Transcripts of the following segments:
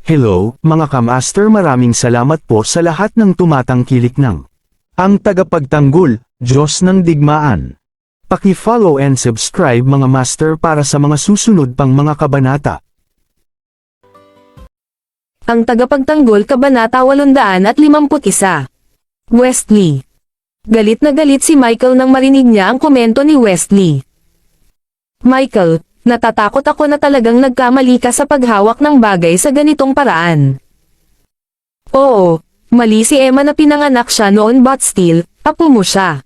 Hello, mga kamaster, maraming salamat po sa lahat ng tumatangkilik ng ang tagapagtanggol, Diyos ng Digmaan. Paki-follow and subscribe mga master para sa mga susunod pang mga kabanata. Ang tagapagtanggol Kabanata 851. Wesley. Galit na galit si Michael nang marinig niya ang komento ni Wesley. Michael, natatakot ako na talagang nagkamali ka sa paghawak ng bagay sa ganitong paraan. Oo, mali si Emma na pinanganak siya noon, but still, apo mo siya.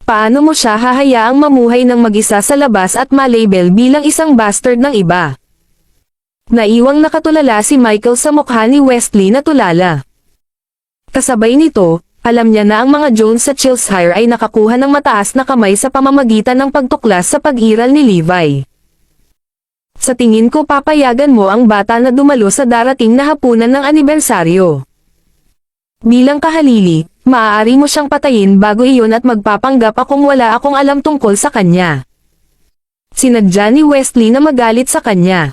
Paano mo siya hahayaang mamuhay ng mag-isa sa labas at malabel bilang isang bastard ng iba? Naiwang nakatulala si Michael sa mukha ni Wesley na tulala. Kasabay nito, alam niya na ang mga Jones sa Cheshire ay nakakuha ng mataas na kamay sa pamamagitan ng pagtuklas sa pag-iral ni Levi. Sa tingin ko papayagan mo ang bata na dumalo sa darating na hapunan ng anibersaryo. Bilang kahalili, maaari mo siyang patayin bago iyon at magpapanggap akong wala akong alam tungkol sa kanya. Sinadya ni Wesley na magalit sa kanya.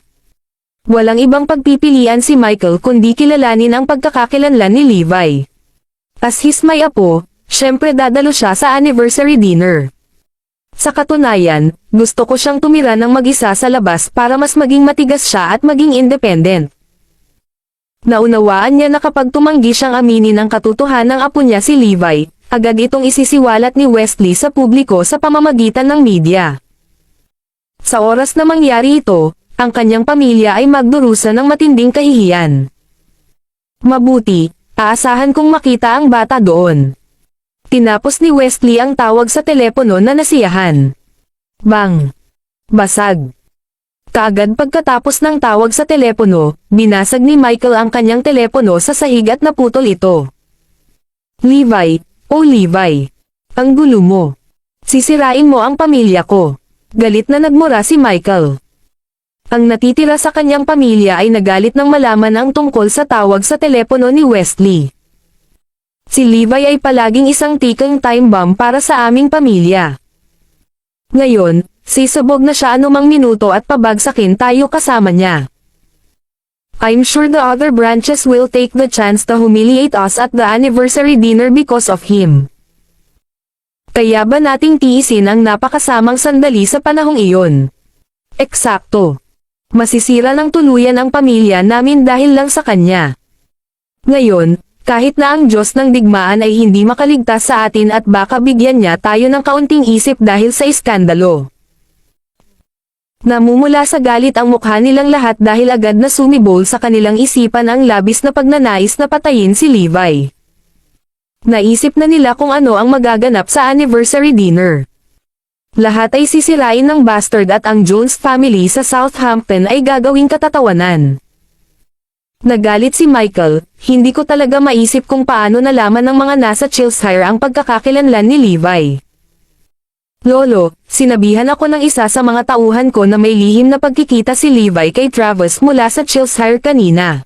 Walang ibang pagpipilian si Michael kundi kilalanin ang pagkakakilanlan ni Levi. As his may apo, syempre dadalo siya sa anniversary dinner. Sa katunayan, gusto ko siyang tumira ng mag-isa sa labas para mas maging matigas siya at maging independent. Naunawaan niya na kapag tumanggi siyang aminin ang katotohanan ng apo niya si Levi, agad itong isisiwalat ni Wesley sa publiko sa pamamagitan ng media. Sa oras na mangyari ito, ang kanyang pamilya ay magdurusa ng matinding kahihiyan. Mabuti, aasahan kong makita ang bata doon. Tinapos ni Wesley ang tawag sa telepono na nasiyahan. Bang! Basag! Kaagad pagkatapos ng tawag sa telepono, binasag ni Michael ang kanyang telepono sa sahig at naputol ito. Levi, oh Levi! Ang gulo mo! Sisirain mo ang pamilya ko! Galit na nagmura si Michael. Ang natitira sa kanyang pamilya ay nagalit nang malaman ang tungkol sa tawag sa telepono ni Wesley. Si Levi ay palaging isang ticking time bomb para sa aming pamilya. Ngayon, sisabog na siya anumang minuto at pabagsakin tayo kasama niya. I'm sure the other branches will take the chance to humiliate us at the anniversary dinner because of him. Kaya ba nating tiisin ang napakasamang sandali sa panahong iyon? Eksakto. Masisira ng tuluyan ang pamilya namin dahil lang sa kanya. Ngayon, kahit na ang Diyos ng Digmaan ay hindi makaligtas sa atin at baka bigyan niya tayo ng kaunting isip dahil sa iskandalo. Namumula sa galit ang mukha nilang lahat dahil agad na sumibol sa kanilang isipan ang labis na pagnanais na patayin si Levi. Naisip na nila kung ano ang magaganap sa anniversary dinner. Lahat ay sisirain ng bastard at ang Jones family sa Southampton ay gagawing katatawanan. Nagalit si Michael, hindi ko talaga maisip kung paano nalaman ng mga nasa Cheshire ang pagkakakilanlan ni Levi. Lolo, sinabihan ako ng isa sa mga tauhan ko na may lihim na pagkikita si Levi kay Travis mula sa Cheshire kanina.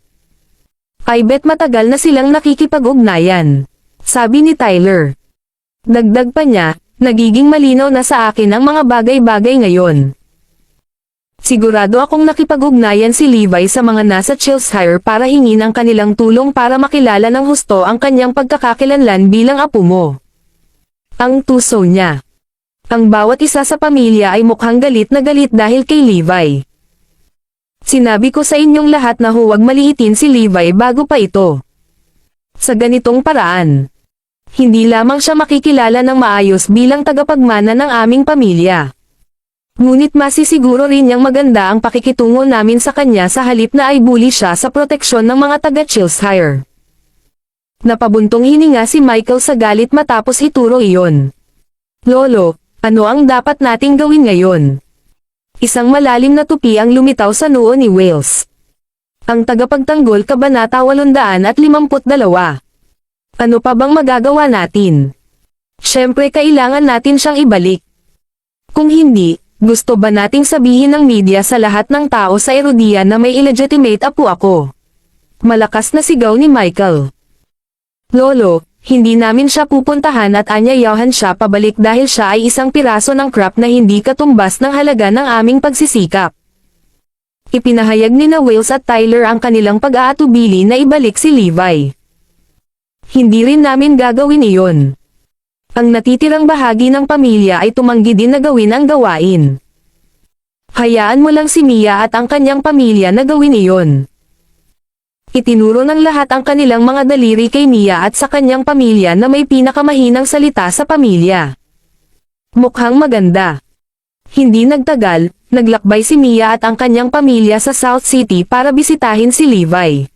I bet matagal na silang nakikipag-ugnayan, sabi ni Tyler. Dagdag pa niya, nagiging malinaw na sa akin ang mga bagay-bagay ngayon. Sigurado akong nakipag-ugnayan si Levi sa mga nasa Cheshire para hingin ang kanilang tulong para makilala ng husto ang kanyang pagkakakilanlan bilang apo mo. Ang tuso niya. Ang bawat isa sa pamilya ay mukhang galit na galit dahil kay Levi. Sinabi ko sa inyong lahat na huwag maliitin si Levi bago pa ito. Sa ganitong paraan, hindi lamang siya makikilala ng maayos bilang tagapagmana ng aming pamilya. Ngunit masisiguro rin niyang maganda ang pakikitungo namin sa kanya sa halip na ay bully siya sa proteksyon ng mga taga-Cheshire. Napabuntong hininga si Michael sa galit matapos ituro iyon. Lolo, ano ang dapat nating gawin ngayon? Isang malalim na tupi ang lumitaw sa noo ni Wales. Ang tagapagtanggol Kabanata 852. Ano pa bang magagawa natin? Siyempre kailangan natin siyang ibalik. Kung hindi, gusto ba nating sabihin ng media sa lahat ng tao sa Erodia na may illegitimate apo ako? Malakas na sigaw ni Michael. Lolo, hindi namin siya pupuntahan at anyayahan siya pabalik dahil siya ay isang piraso ng crap na hindi katumbas ng halaga ng aming pagsisikap. Ipinahayag ni na Wales at Tyler ang kanilang pag-aatubili na ibalik si Levi. Hindi rin namin gagawin iyon. Ang natitirang bahagi ng pamilya ay tumanggi din na gawin ang gawain. Hayaan mo lang si Mia at ang kanyang pamilya na gawin iyon. Itinuro ng lahat ang kanilang mga daliri kay Mia at sa kanyang pamilya na may pinakamahinang salita sa pamilya. Mukhang maganda. Hindi nagtagal, naglakbay si Mia at ang kanyang pamilya sa South City para bisitahin si Levi.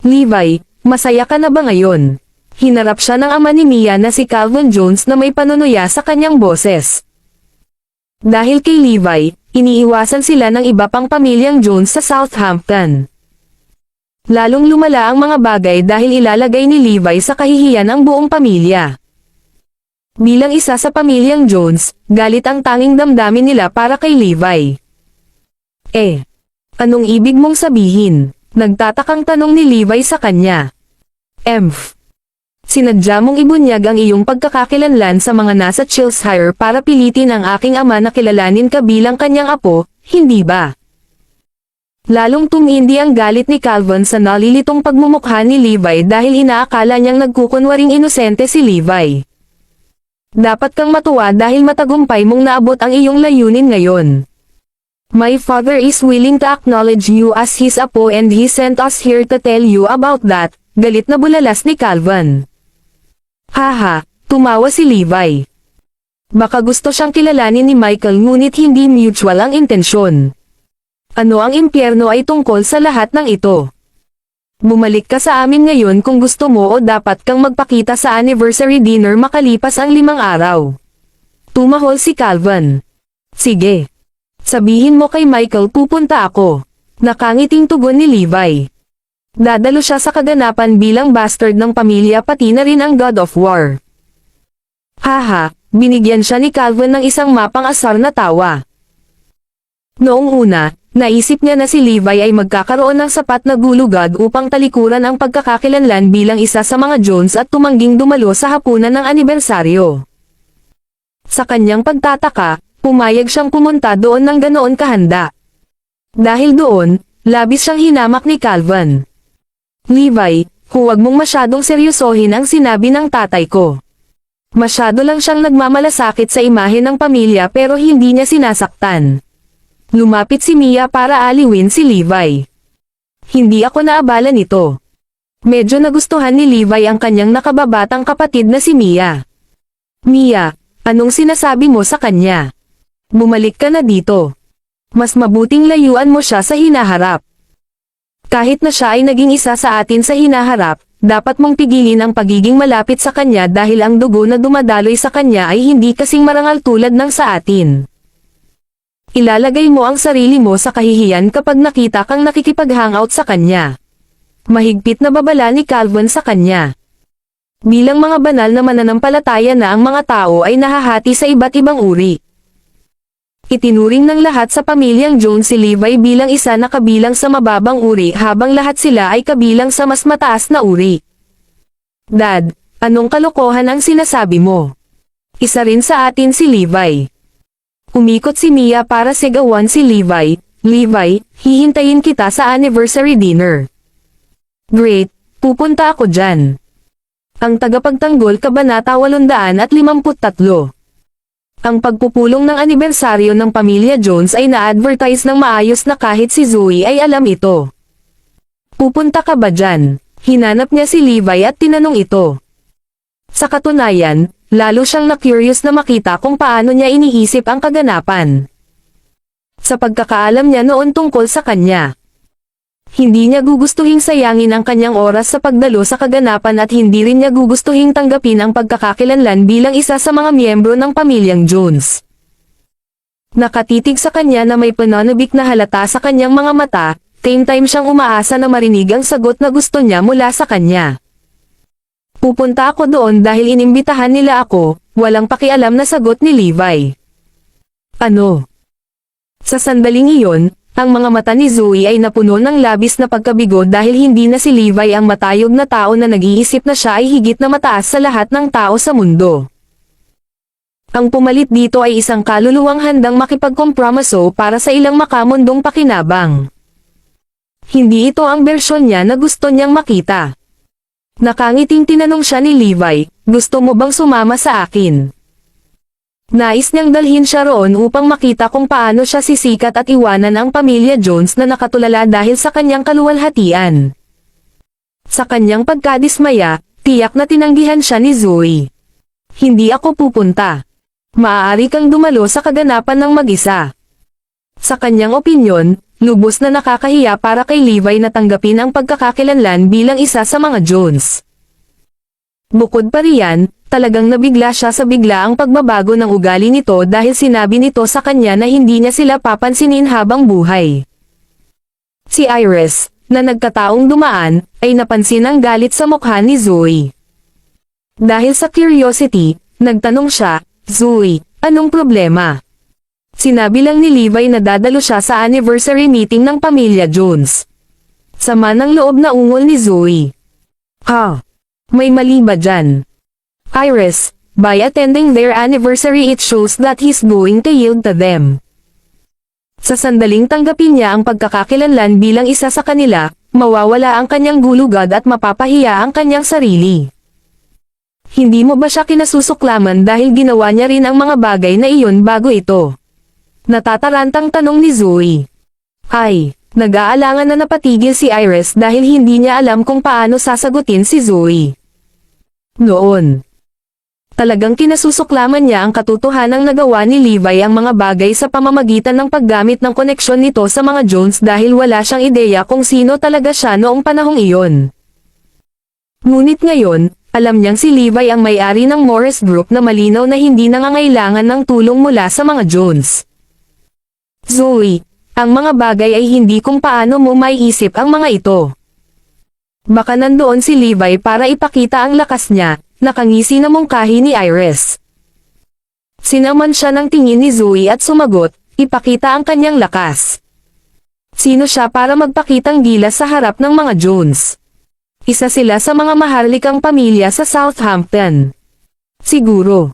Levi, masaya ka na ba ngayon? Hinarap siya ng ama ni Mia na si Calvin Jones na may panunuya sa kanyang boses. Dahil kay Levi, iniiwasan sila ng iba pang pamilyang Jones sa Southampton. Lalong lumala ang mga bagay dahil ilalagay ni Levi sa kahihiyan ang buong pamilya. Bilang isa sa pamilyang Jones, galit ang tanging damdamin nila para kay Levi. Anong ibig mong sabihin? Nagtatakang tanong ni Levi sa kanya. Sinadya mong ibunyag ang iyong pagkakakilanlan sa mga nasa Cheshire para pilitin ang aking ama na kilalanin ka bilang kanyang apo, hindi ba? Lalong tumindi ang galit ni Calvin sa nalilitong pagmumukha ni Levi dahil inaakala niyang nagkukunwaring inosente si Levi. Dapat kang matuwa dahil matagumpay mong naabot ang iyong layunin ngayon. My father is willing to acknowledge you as his apo and he sent us here to tell you about that, galit na bulalas ni Calvin. Haha, tumawa si Levi. Baka gusto siyang kilalanin ni Michael ngunit hindi mutual ang intensyon. Ano ang impyerno ay tungkol sa lahat ng ito? Bumalik ka sa amin ngayon kung gusto mo o dapat kang magpakita sa anniversary dinner makalipas ang 5 araw. Tumahol si Calvin. Sige. Sabihin mo kay Michael pupunta ako. Nakangiting tugon ni Levi. Dadalo siya sa kaganapan bilang bastard ng pamilya pati na rin ang God of War. Haha, binigyan siya ni Calvin ng isang mapang-asar na tawa. Noong una, naisip niya na si Levi ay magkakaroon ng sapat na gulugad upang talikuran ang pagkakakilanlan bilang isa sa mga Jones at tumangging dumalo sa hapunan ng anibersaryo. Sa kanyang pagtataka, pumayag siyang pumunta doon ng ganoon kahanda. Dahil doon, labis siyang hinamak ni Calvin. Levi, huwag mong masyadong seryosohin ang sinabi ng tatay ko. Masyado lang siyang nagmamalasakit sa imahe ng pamilya pero hindi niya sinasaktan. Lumapit si Mia para aliwin si Levi. Hindi ako naabala nito. Medyo nagustuhan ni Levi ang kanyang nakababatang kapatid na si Mia. Mia, anong sinasabi mo sa kanya? Bumalik ka na dito. Mas mabuting layuan mo siya sa hinaharap. Kahit na siya ay naging isa sa atin sa hinaharap, dapat mong pigilin ang pagiging malapit sa kanya dahil ang dugo na dumadaloy sa kanya ay hindi kasing marangal tulad ng sa atin. Ilalagay mo ang sarili mo sa kahihiyan kapag nakita kang nakikipag-hangout sa kanya. Mahigpit na babala ni Calvin sa kanya. Bilang mga banal na mananampalataya na ang mga tao ay nahahati sa iba't ibang uri. Itinuring ng lahat sa pamilyang Jones si Levi bilang isa na kabilang sa mababang uri habang lahat sila ay kabilang sa mas mataas na uri. Dad, anong kalokohan ang sinasabi mo? Isa rin sa atin si Levi. Umikot si Mia para sigawan si Levi. Levi, hihintayin kita sa anniversary dinner. Great, pupunta ako dyan. Ang tagapagtanggol Kabanata 853. Ang pagpupulong ng anibersaryo ng pamilya Jones ay na-advertise ng maayos na kahit si Zoe ay alam ito. Pupunta ka ba dyan? Hinanap niya si Levi at tinanong ito. Sa katunayan, lalo siyang na-curious na makita kung paano niya iniisip ang kaganapan. Sa pagkakaalam niya noon tungkol sa kanya. Hindi niya gugustuhing sayangin ang kanyang oras sa pagdalo sa kaganapan at hindi rin niya gugustuhing tanggapin ang pagkakakilanlan bilang isa sa mga miyembro ng pamilyang Jones. Nakatitig sa kanya na may pananabik na halata sa kanyang mga mata, same time siyang umaasa na marinig ang sagot na gusto niya mula sa kanya. Pupunta ako doon dahil inimbitahan nila ako, walang pakialam na sagot ni Levi. Ano? Sa sandaling iyon, ang mga mata ni Zoe ay napuno ng labis na pagkabigo dahil hindi na si Levi ang matayog na tao na nag-iisip na siya ay higit na mataas sa lahat ng tao sa mundo. Ang pumalit dito ay isang kaluluwang handang makipagkompromiso para sa ilang makamundong pakinabang. Hindi ito ang bersyon niya na gusto niyang makita. Nakangiting tinanong siya ni Levi, gusto mo bang sumama sa akin? Nais niyang dalhin siya roon upang makita kung paano siya sisikat at iwanan ang pamilya Jones na nakatulala dahil sa kanyang kaluwalhatian. Sa kanyang pagkadismaya, tiyak na tinanggihan siya ni Zoe. Hindi ako pupunta. Maaari kang dumalo sa kaganapan ng mag-isa. Sa kanyang opinyon, lubos na nakakahiya para kay Levi na tanggapin ang pagkakakilanlan bilang isa sa mga Jones. Bukod pa riyan, talagang nabigla siya sa biglaang pagbabago ng ugali nito dahil sinabi nito sa kanya na hindi niya sila papansinin habang buhay. Si Iris, na nagkataong dumaan, ay napansin ang galit sa mukha ni Zoe. Dahil sa curiosity, nagtanong siya, Zoe, anong problema? Sinabi lang ni Levi na dadalo siya sa anniversary meeting ng pamilya Jones. Sama ng loob na ungol ni Zoe. May mali ba dyan? Iris, by attending their anniversary it shows that he's going to yield to them. Sa sandaling tanggapin niya ang pagkakakilanlan bilang isa sa kanila, mawawala ang kanyang gulugad at mapapahiya ang kanyang sarili. Hindi mo ba siya kinasusuklaman dahil ginawa niya rin ang mga bagay na iyon bago ito? Natatarantang tanong ni Zoe. Nag-aalangan na napatigil si Iris dahil hindi niya alam kung paano sasagutin si Zoe. Noon, talagang kinasusuklaman niya ang katotohanang nagawa ni Levi ang mga bagay sa pamamagitan ng paggamit ng koneksyon nito sa mga Jones dahil wala siyang ideya kung sino talaga siya noong panahong iyon. Ngunit ngayon, alam niyang si Levi ang may-ari ng Morris Group na malinaw na hindi nangangailangan ng tulong mula sa mga Jones. Zoe, ang mga bagay ay hindi kung paano mo maiisip ang mga ito. Baka nandoon si Levi para ipakita ang lakas niya, nakangisi na mungkahi ni Iris. Sinaman siya ng tingin ni Zoe at sumagot, ipakita ang kanyang lakas. Sino siya para magpakitang gilas sa harap ng mga Jones? Isa sila sa mga maharlikang pamilya sa Southampton. Siguro.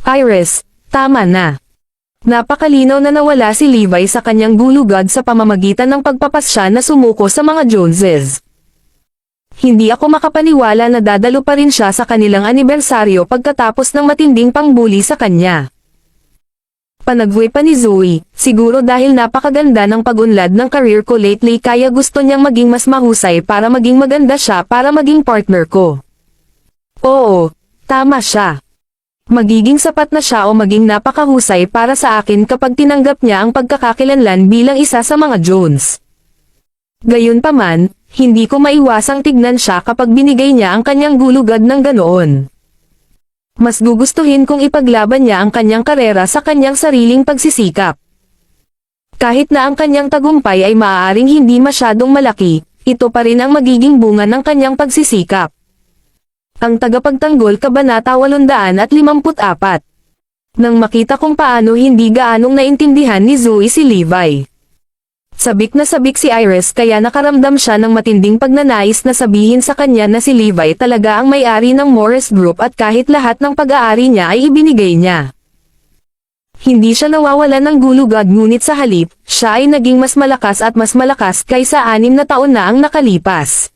Iris, tama na. Napakalinaw na nawala si Levi sa kanyang gulugad sa pamamagitan ng pagpapasya na sumuko sa mga Joneses. Hindi ako makapaniwala na dadalo pa rin siya sa kanilang anibersaryo pagkatapos ng matinding pangbuli sa kanya. Panagway pa ni Zoe, siguro dahil napakaganda ng pag-unlad ng career ko lately kaya gusto niyang maging mas mahusay para maging maganda siya para maging partner ko. Oo, tama siya. Magiging sapat na siya o maging napakahusay para sa akin kapag tinanggap niya ang pagkakakilanlan bilang isa sa mga Jones. Gayunpaman, hindi ko maiwasang tignan siya kapag binigay niya ang kanyang gulugad ng ganoon. Mas gugustuhin kong ipaglaban niya ang kanyang karera sa kanyang sariling pagsisikap. Kahit na ang kanyang tagumpay ay maaaring hindi masyadong malaki, ito pa rin ang magiging bunga ng kanyang pagsisikap. Ang tagapagtanggol Kabanata 854. Nang makita kung paano hindi gaanong naintindihan ni Zoe si Levi. Sabik na sabik si Iris kaya nakaramdam siya ng matinding pagnanais na sabihin sa kanya na si Levi talaga ang may-ari ng Morris Group at kahit lahat ng pag-aari niya ay ibinigay niya. Hindi siya nawawalan ng gulugad ngunit sa halip, siya ay naging mas malakas at mas malakas kaysa 6 na taon na ang nakalipas.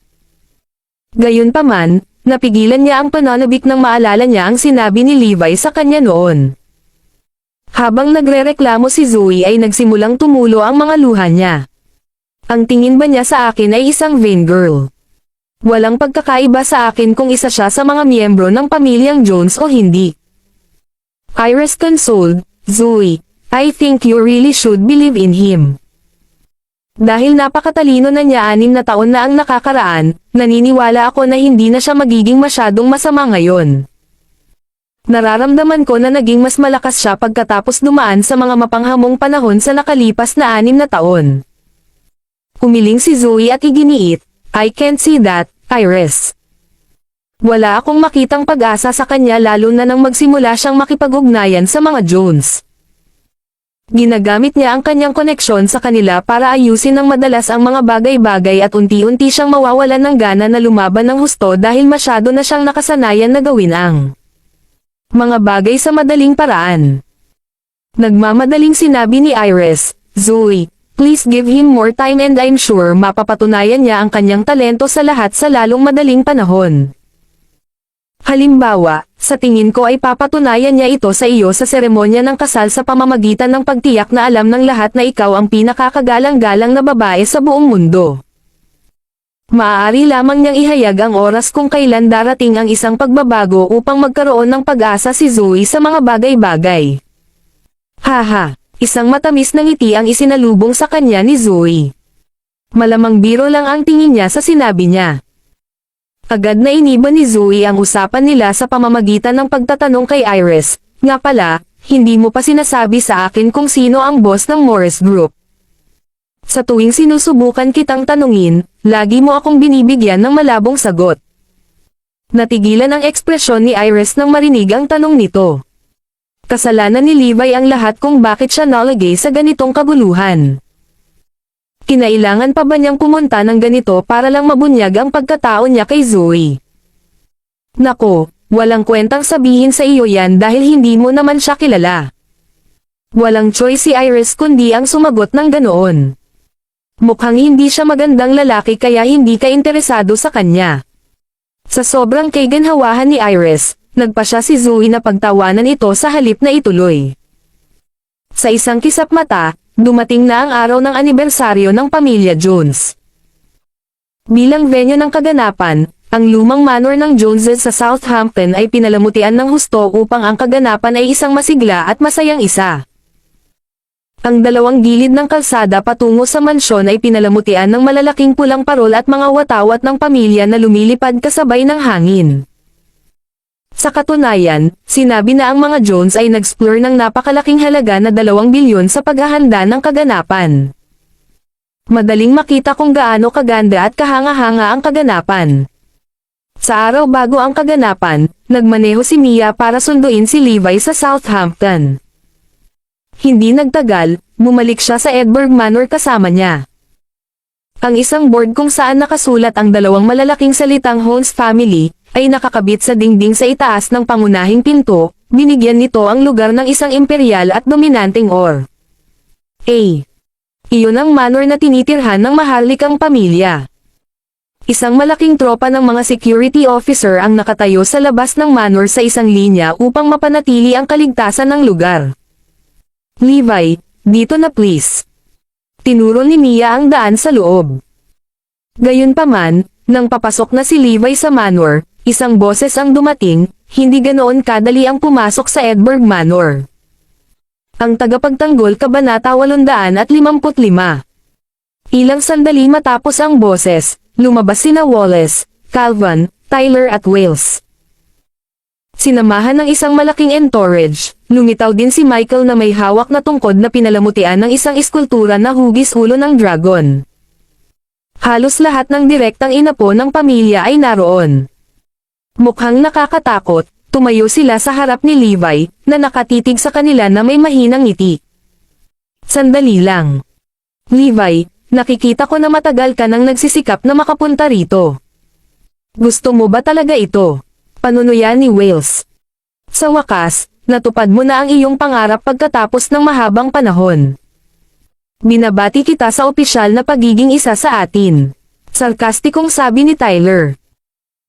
Gayunpaman, napigilan niya ang pananabik nang maalala niya ang sinabi ni Levi sa kanya noon. Habang nagrereklamo si Zoe ay nagsimulang tumulo ang mga luha niya. Ang tingin ba niya sa akin ay isang vain girl? Walang pagkakaiba sa akin kung isa siya sa mga miyembro ng pamilyang Jones o hindi. Iris consoled, Zoe, I think you really should believe in him. Dahil napakatalino na niya 6 na taon na ang nakakaraan, naniniwala ako na hindi na siya magiging masyadong masama ngayon. Nararamdaman ko na naging mas malakas siya pagkatapos dumaan sa mga mapanghamong panahon sa nakalipas na 6 na taon. Umiling si Zoe at iginiit, I can't see that, Iris. Wala akong makitang pag-asa sa kanya lalo na nang magsimula siyang makipag-ugnayan sa mga Jones. Ginagamit niya ang kanyang koneksyon sa kanila para ayusin ng madalas ang mga bagay-bagay at unti-unti siyang mawawalan ng gana na lumaban ng husto dahil masyado na siyang nakasanayan na gawin ang Mga bagay sa madaling paraan. Nagmamadaling sinabi ni Iris, Zoe, please give him more time and I'm sure mapapatunayan niya ang kanyang talento sa lahat sa lalong madaling panahon. Halimbawa, sa tingin ko ay papatunayan niya ito sa iyo sa seremonya ng kasal sa pamamagitan ng pagtiyak na alam ng lahat na ikaw ang pinakakagalang-galang na babae sa buong mundo. Maaari lamang niyang ihayag ang oras kung kailan darating ang isang pagbabago upang magkaroon ng pag-asa si Zoe sa mga bagay-bagay. Haha, isang matamis na ngiti ang isinalubong sa kanya ni Zoe. Malamang biro lang ang tingin niya sa sinabi niya. Agad na iniba ni Zoe ang usapan nila sa pamamagitan ng pagtatanong kay Iris, nga pala, hindi mo pa sinasabi sa akin kung sino ang boss ng Morris Group. Sa tuwing sinusubukan kitang tanungin, lagi mo akong binibigyan ng malabong sagot. Natigilan ang ekspresyon ni Iris nang marinig ang tanong nito. Kasalanan ni Levi ang lahat kung bakit siya nalagay sa ganitong kaguluhan. Kinailangan pa ba niyang pumunta ng ganito para lang mabunyag ang pagkatao niya kay Zoe? Nako, walang kwentang sabihin sa iyo yan dahil hindi mo naman siya kilala. Walang choice si Iris kundi ang sumagot ng ganoon. Mukhang hindi siya magandang lalaki kaya hindi ka interesado sa kanya. Sa sobrang kaiganhawahan ni Iris, nagpa siya si Zoe na pagtawanan ito sa halip na ituloy. Sa isang kisap mata, dumating na ang araw ng anibersaryo ng pamilya Jones. Bilang venue ng kaganapan, ang lumang manor ng Joneses sa Southampton ay pinalamutian ng husto upang ang kaganapan ay isang masigla at masayang isa. Ang dalawang gilid ng kalsada patungo sa mansyon ay pinalamutian ng malalaking pulang parol at mga watawat ng pamilya na lumilipad kasabay ng hangin. Sa katunayan, sinabi na ang mga Jones ay nag-splur ng napakalaking halaga na 2 bilyon sa paghahanda ng kaganapan. Madaling makita kung gaano kaganda at kahanga-hanga ang kaganapan. Sa araw bago ang kaganapan, nagmaneho si Mia para sunduin si Levi sa Southampton. Hindi nagtagal, bumalik siya sa Edinburgh Manor kasama niya. Ang isang board kung saan nakasulat ang 2 malalaking salitang Holmes Family, ay nakakabit sa dingding sa itaas ng pangunahing pinto, binigyan nito ang lugar ng isang imperial at dominanteng or. Iyon ang manor na tinitirhan ng maharlikang pamilya. Isang malaking tropa ng mga security officer ang nakatayo sa labas ng manor sa isang linya upang mapanatili ang kaligtasan ng lugar. Levi, dito na please. Tinuro ni Mia ang daan sa loob. Gayunpaman, nang papasok na si Levi sa manor, isang boses ang dumating, hindi ganoon kadali ang pumasok sa Edinburgh Manor. Ang tagapagtanggol Kabanata 855. Ilang sandali matapos ang boses, lumabas sina Wallace, Calvin, Tyler at Wales. Sinamahan ng isang malaking entourage, lumitaw din si Michael na may hawak na tungkod na pinalamutian ng isang eskultura na hugis ulo ng dragon. Halos lahat ng direktang inapo ng pamilya ay naroon. Mukhang nakakatakot, tumayo sila sa harap ni Levi, na nakatitig sa kanila na may mahinang ngiti. Sandali lang. Levi, nakikita ko na matagal ka nang nagsisikap na makapunta rito. Gusto mo ba talaga ito? Panunuyan ni Wales. Sa wakas, natupad mo na ang iyong pangarap pagkatapos ng mahabang panahon. Binabati kita sa opisyal na pagiging isa sa atin. Sarkastikong sabi ni Tyler.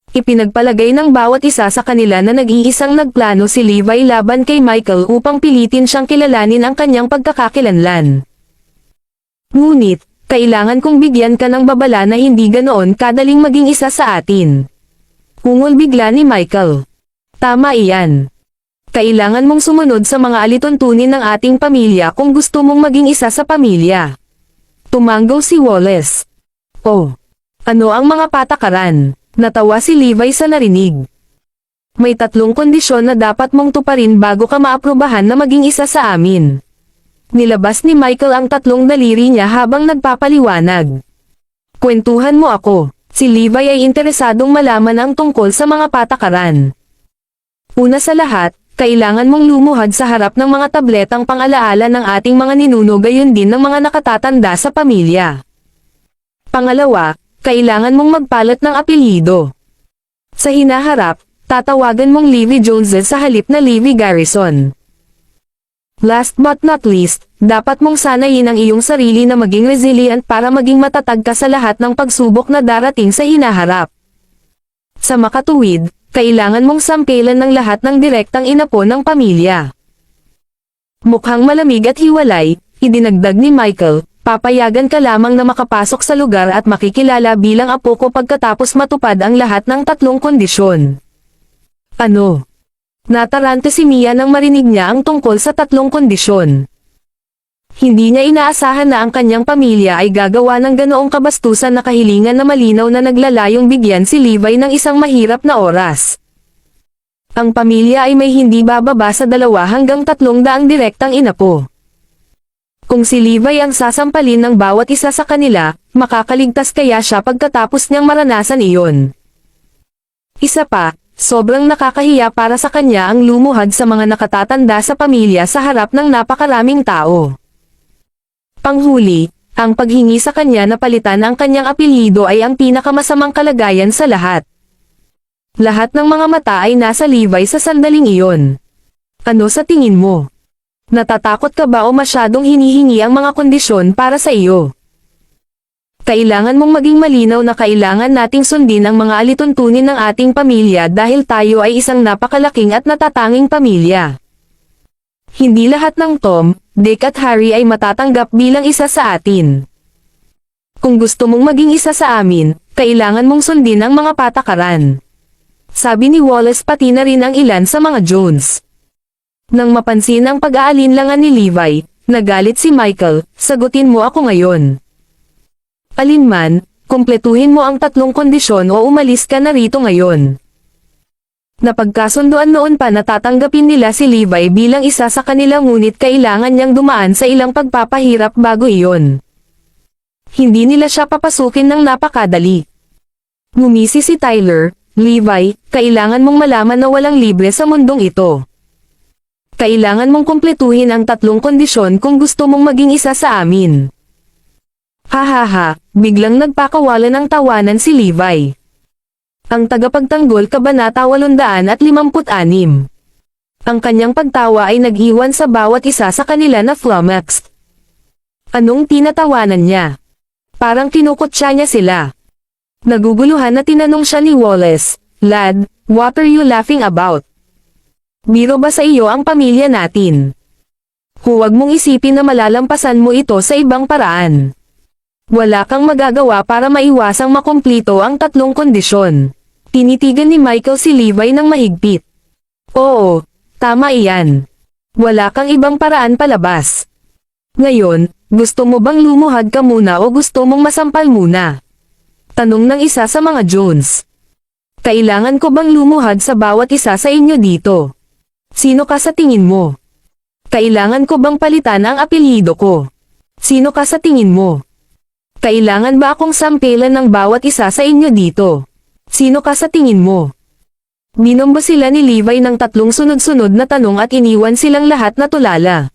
Ipinagpalagay ng bawat isa sa kanila na nag-iisang nagplano si Levi laban kay Michael upang pilitin siyang kilalanin ang kanyang pagkakakilanlan. Ngunit, kailangan kong bigyan ka ng babala na hindi ganoon kadaling maging isa sa atin. Ungol bigla ni Michael. Tama iyan. Kailangan mong sumunod sa mga alituntunin ng ating pamilya kung gusto mong maging isa sa pamilya. Tumanggaw si Wallace. Oh. Ano ang mga patakaran? Natawa si Levi sa narinig. May 3 kondisyon na dapat mong tuparin bago ka maaprubahan na maging isa sa amin. Nilabas ni Michael ang 3 daliri niya habang nagpapaliwanag. Kwentuhan mo ako. Si Levi ay interesadong malaman ang tungkol sa mga patakaran. Una sa lahat, kailangan mong lumuhad sa harap ng mga tabletang pang-alaala ng ating mga ninuno gayon din ng mga nakatatanda sa pamilya. Pangalawa, kailangan mong magpalat ng apelyido. Sa hinaharap, Tatawagan mong Levi Joneses sa halip na Levi Garrison. Last but not least, dapat mong sanayin ang iyong sarili na maging resilient para maging matatag ka sa lahat ng pagsubok na darating sa hinaharap. Sa makatuwid, kailangan mong sampilan ng lahat ng direktang inapo ng pamilya. Mukhang malamig at hiwalay, idinagdag ni Michael, papayagan ka lamang na makapasok sa lugar at makikilala bilang apo ko pagkatapos matupad ang lahat ng tatlong kondisyon. Ano? Natarante si Mia nang marinig niya ang tungkol sa tatlong kondisyon. Hindi niya inaasahan na ang kanyang pamilya ay gagawa ng ganoong kabastusan na kahilingan na malinaw na naglalayong bigyan si Levi ng isang mahirap na oras. Ang pamilya ay may hindi bababa sa 2 hanggang 300 direktang inapo. Kung si Levi ang sasampalin ng bawat isa sa kanila, makakaligtas kaya siya pagkatapos niyang maranasan iyon. Isa pa, sobrang nakakahiya para sa kanya ang lumuhad sa mga nakatatanda sa pamilya sa harap ng napakaraming tao. Panghuli, ang paghingi sa kanya na palitan ang kanyang apelyido ay ang pinakamasamang kalagayan sa lahat. Lahat ng mga mata ay nasa Levi sa sandaling iyon. Ano sa tingin mo? Natatakot ka ba o masyadong hinihingi ang mga kondisyon para sa iyo? Kailangan mong maging malinaw na kailangan nating sundin ang mga alituntunin ng ating pamilya dahil tayo ay isang napakalaking at natatanging pamilya. Hindi lahat ng Tom, Dick at Harry ay matatanggap bilang isa sa atin. Kung gusto mong maging isa sa amin, kailangan mong sundin ang mga patakaran. Sabi ni Wallace pati na rin ang ilan sa mga Jones. Nang mapansin ang pag-aalinlangan ni Levi, nagalit si Michael, sagutin mo ako ngayon. Alinman, kumpletuhin mo ang 3 kondisyon o umalis ka na rito ngayon. Napagkasunduan noon pa na tatanggapin nila si Levi bilang isa sa kanila ngunit kailangan niyang dumaan sa ilang pagpapahirap bago iyon. Hindi nila siya papasukin ng napakadali. Ngumisi si Tyler, Levi, kailangan mong malaman na walang libre sa mundong ito. Kailangan mong kumpletuhin ang 3 kondisyon kung gusto mong maging isa sa amin. Hahaha, biglang nagpakawala ng tawanan si Levi. Ang tagapagtanggol Kabanata 856. Ang kanyang pagtawa ay nag-iwan sa bawat isa sa kanila na flummoxed. Anong tinatawanan niya? Parang kinukutya niya sila. Naguguluhan na tinanong siya ni Wallace, Lad, what are you laughing about? Biro ba sa iyo ang pamilya natin? Huwag mong isipin na malalampasan mo ito sa ibang paraan. Wala kang magagawa para maiwasang makumplito ang 3 kondisyon. Tinitigan ni Michael si Levi ng mahigpit. Oo, tama iyan. Wala kang ibang paraan palabas. Ngayon, gusto mo bang lumuhad ka muna o gusto mong masampal muna? Tanong ng isa sa mga Jones. Kailangan ko bang lumuhad sa bawat isa sa inyo dito? Sino ka sa tingin mo? Kailangan ko bang palitan ang apelyido ko? Sino ka sa tingin mo? Kailangan ba akong sampilan ng bawat isa sa inyo dito? Sino ka sa tingin mo? Binombo sila ni Levi ng 3 sunod-sunod na tanong at iniwan silang lahat na tulala.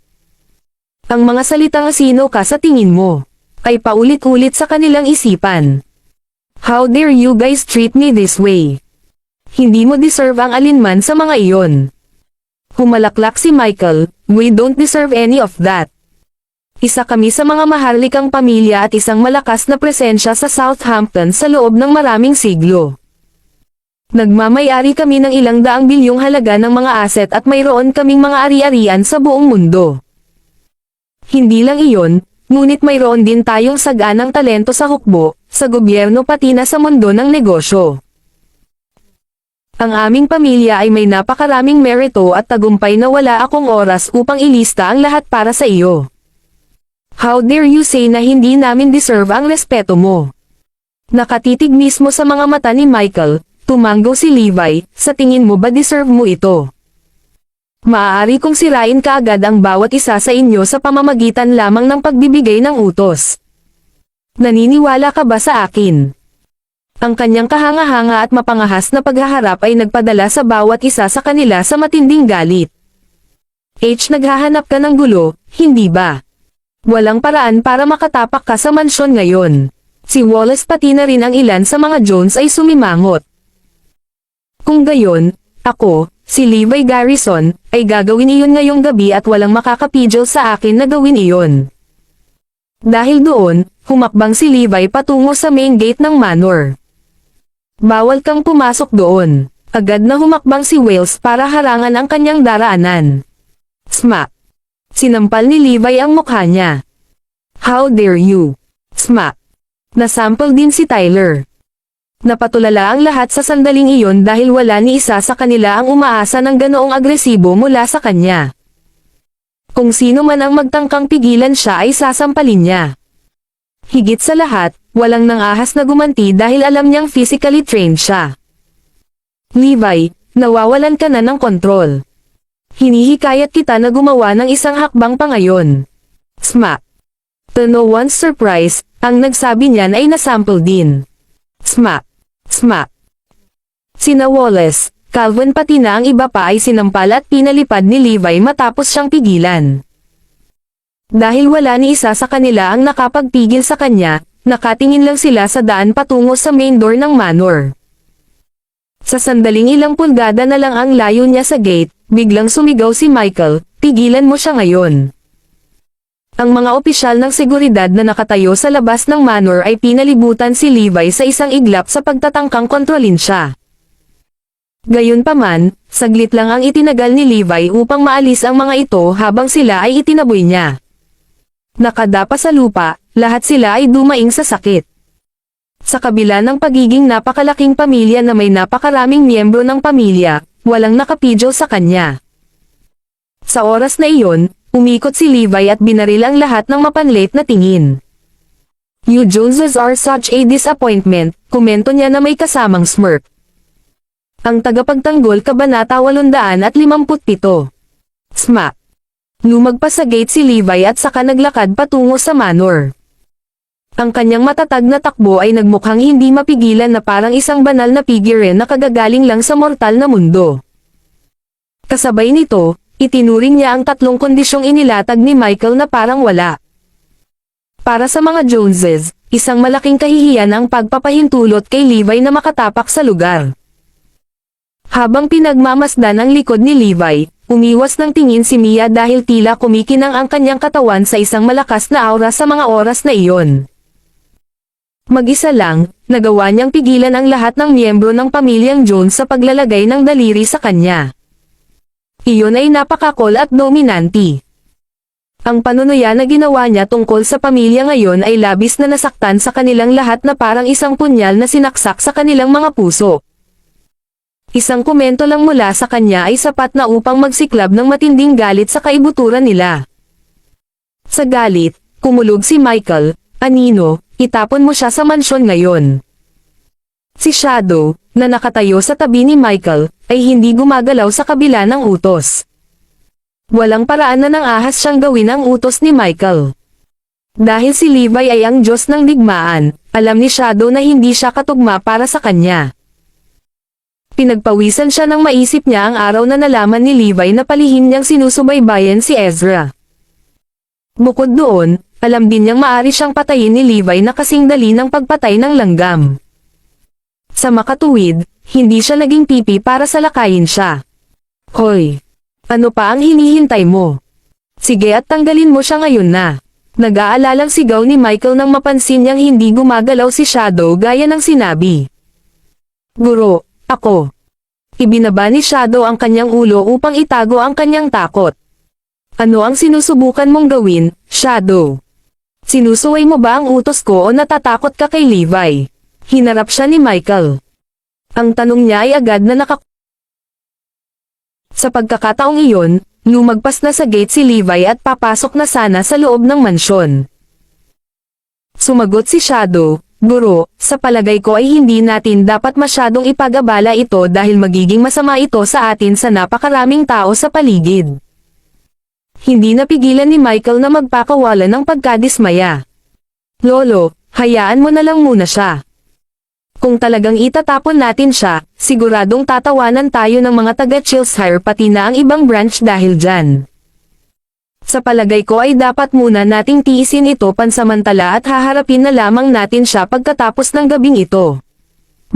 Ang mga salitang sino ka sa tingin mo ay paulit-ulit sa kanilang isipan. How dare you guys treat me this way? Hindi mo deserve ang alinman sa mga iyon. Humalaklak si Michael, we don't deserve any of that. Isa kami sa mga maharlikang pamilya at isang malakas na presensya sa Southampton sa loob ng maraming siglo. Nagmamay-ari kami ng ilang daang bilyong halaga ng mga aset at mayroon kaming mga ari-arian sa buong mundo. Hindi lang iyon, ngunit mayroon din tayong saganang talento sa hukbo, sa gobyerno pati na sa mundo ng negosyo. Ang aming pamilya ay may napakaraming merito at tagumpay na wala akong oras upang ilista ang lahat para sa iyo. How dare you say na hindi namin deserve ang respeto mo? Nakatitig mismo sa mga mata ni Michael, tumanggo si Levi, sa tingin mo ba deserve mo ito? Maaari kong sirain kaagad ang bawat isa sa inyo sa pamamagitan lamang ng pagbibigay ng utos. Naniniwala ka ba sa akin? Ang kanyang kahanga-hanga at mapangahas na paghaharap ay nagpadala sa bawat isa sa kanila sa matinding galit. Naghahanap ka ng gulo, hindi ba? Walang paraan para makatapak ka sa mansyon ngayon. Si Wallace pati na rin ang ilan sa mga Jones ay sumimangot. Kung gayon, ako, si Levi Garrison, ay gagawin iyon ngayong gabi at walang makakapigil sa akin na gawin iyon. Dahil doon, humakbang si Levi patungo sa main gate ng manor. Bawal kang pumasok doon. Agad na humakbang si Wales para harangan ang kanyang daraanan. Smack! Sinampal ni Levi ang mukha niya. How dare you? Smack! Nasample din si Tyler. Napatulala ang lahat sa sandaling iyon dahil wala ni isa sa kanila ang umaasa ng ganoong agresibo mula sa kanya. Kung sino man ang magtangkang pigilan siya ay sasampalin niya. Higit sa lahat, walang nangahas na gumanti dahil alam niyang physically trained siya. Levi, nawawalan ka na ng kontrol. Hinihikayat kita na gumawa ng isang hakbang pa ngayon. Smack! To no one's surprise, ang nagsabi niyan ay nasample din. Smack! Smack! Sina Wallace, Calvin pati na ang iba pa ay sinampal at pinalipad ni Levi matapos siyang pigilan. Dahil wala ni isa sa kanila ang nakapagpigil sa kanya, nakatingin lang sila sa daan patungo sa main door ng manor. Sa sandaling ilang pulgada na lang ang layo niya sa gate, biglang sumigaw si Michael, "Tigilan mo siya ngayon." Ang mga opisyal ng seguridad na nakatayo sa labas ng manor ay pinalibutan si Levi sa isang iglap sa pagtatangkang kontrolin siya. Gayunpaman, saglit lang ang itinagal ni Levi upang maalis ang mga ito habang sila ay itinaboy niya. Nakadapa sa lupa, lahat sila ay dumaing sa sakit. Sa kabila ng pagiging napakalaking pamilya na may napakaraming miyembro ng pamilya, walang nakapidyo sa kanya. Sa oras na iyon, umikot si Levi at binaril ang lahat ng mapanlit na tingin. "You Joneses are such a disappointment," komento niya na may kasamang smirk. Ang tagapagtanggol Kabanata 857. Smack! Lumagpas sa gate si Levi at saka naglakad patungo sa manor. Ang kanyang matatag na takbo ay nagmukhang hindi mapigilan na parang isang banal na figure na kagagaling lang sa mortal na mundo. Kasabay nito, itinuring niya ang tatlong kondisyong inilatag ni Michael na parang wala. Para sa mga Joneses, isang malaking kahihiyan ang pagpapahintulot kay Levi na makatapak sa lugar. Habang pinagmamasdan ang likod ni Levi, umiwas ng tingin si Mia dahil tila kumikinang ang kanyang katawan sa isang malakas na aura sa mga oras na iyon. Mag-isa lang, nagawa niyang pigilan ang lahat ng miyembro ng pamilyang Jones sa paglalagay ng daliri sa kanya. Iyon ay napakakol at dominanti. Ang panunuya na ginawa niya tungkol sa pamilya ngayon ay labis na nasaktan sa kanilang lahat na parang isang punyal na sinaksak sa kanilang mga puso. Isang komento lang mula sa kanya ay sapat na upang magsiklab ng matinding galit sa kaibuturan nila. Sa galit, kumulog si Michael, "Anino, itapon mo siya sa mansyon ngayon." Si Shadow, na nakatayo sa tabi ni Michael, ay hindi gumagalaw sa kabila ng utos. Walang paraan na nang-ahas siyang gawin ang utos ni Michael. Dahil si Levi ay ang Diyos ng digmaan, alam ni Shadow na hindi siya katugma para sa kanya. Pinagpawisan siya nang maisip niya ang araw na nalaman ni Levi na palihim niyang sinusubaybayan si Ezra. Bukod doon, alam din niyang maaari siyang patayin ni Levi na kasing dali ng pagpatay ng langgam. Sa makatuwid, hindi siya naging pipi para salakayin siya. "Hoy! Ano pa ang hinihintay mo? Sige at tanggalin mo siya ngayon na." Nag-aalalang sigaw ni Michael nang mapansin niyang hindi gumagalaw si Shadow gaya ng sinabi. "Guro, ako." Ibinaba ni Shadow ang kanyang ulo upang itago ang kanyang takot. "Ano ang sinusubukan mong gawin, Shadow? Sinusuway mo ba ang utos ko o natatakot ka kay Levi?" Hinarap siya ni Michael. Ang tanong niya ay agad na Sa pagkakataong iyon, lumagpas na sa gate si Levi at papasok na sana sa loob ng mansyon. Sumagot si Shadow, "Guro, sa palagay ko ay hindi natin dapat masyadong ipag-abala ito dahil magiging masama ito sa atin sa napakaraming tao sa paligid." Hindi napigilan ni Michael na magpakawala ng pagkadismaya. "Lolo, hayaan mo na lang muna siya. Kung talagang itatapon natin siya, siguradong tatawanan tayo ng mga taga-Chilshire pati na ang ibang branch dahil dyan. Sa palagay ko ay dapat muna nating tiisin ito pansamantala at haharapin na lamang natin siya pagkatapos ng gabing ito."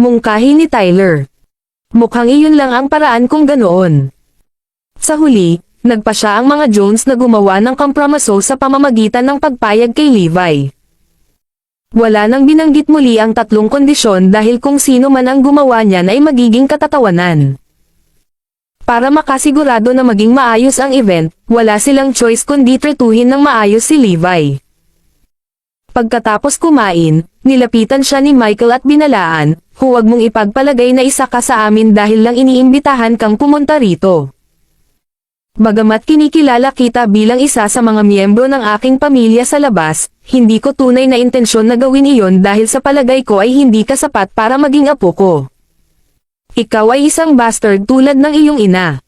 Mungkahi ni Tyler. Mukhang iyon lang ang paraan kung ganoon. Sa huli, nagpa siya ang mga Jones na gumawa ng kompromiso sa pamamagitan ng pagpayag kay Levi. Wala nang binanggit muli ang tatlong kondisyon dahil kung sino man ang gumawa niyan ay magiging katatawanan. Para makasigurado na maging maayos ang event, wala silang choice kundi tretuhin ng maayos si Levi. Pagkatapos kumain, nilapitan siya ni Michael at binalaan, "Huwag mong ipagpalagay na isa ka sa amin dahil lang iniimbitahan kang pumunta rito. Bagamat kinikilala kita bilang isa sa mga miyembro ng aking pamilya sa labas, hindi ko tunay na intensyon na gawin iyon dahil sa palagay ko ay hindi ka sapat para maging apo ko. Ikaw ay isang bastard tulad ng iyong ina.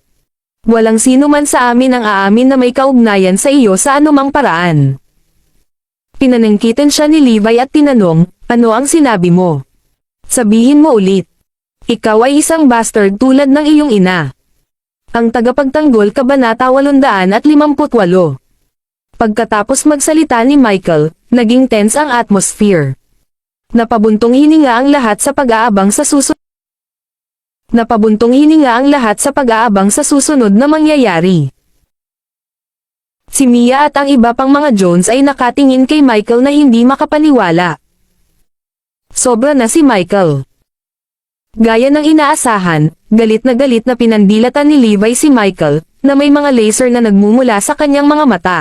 Walang sino man sa amin ang aamin na may kaugnayan sa iyo sa anumang paraan." Pinanangkitan siya ni Levi at tinanong, "Ano ang sinabi mo? Sabihin mo ulit. Ikaw ay isang bastard tulad ng iyong ina." Ang tagapagtanggol Kabanata 858. Pagkatapos magsalita ni Michael, naging tense ang atmosphere. Napabuntong hininga ang lahat sa pag-aabang sa susunod na mangyayari. Si Mia at ang iba pang mga Jones ay nakatingin kay Michael na hindi makapaniwala. Sobra na si Michael. Gaya ng inaasahan, galit na pinandilatan ni Levi si Michael, na may mga laser na nagmumula sa kanyang mga mata.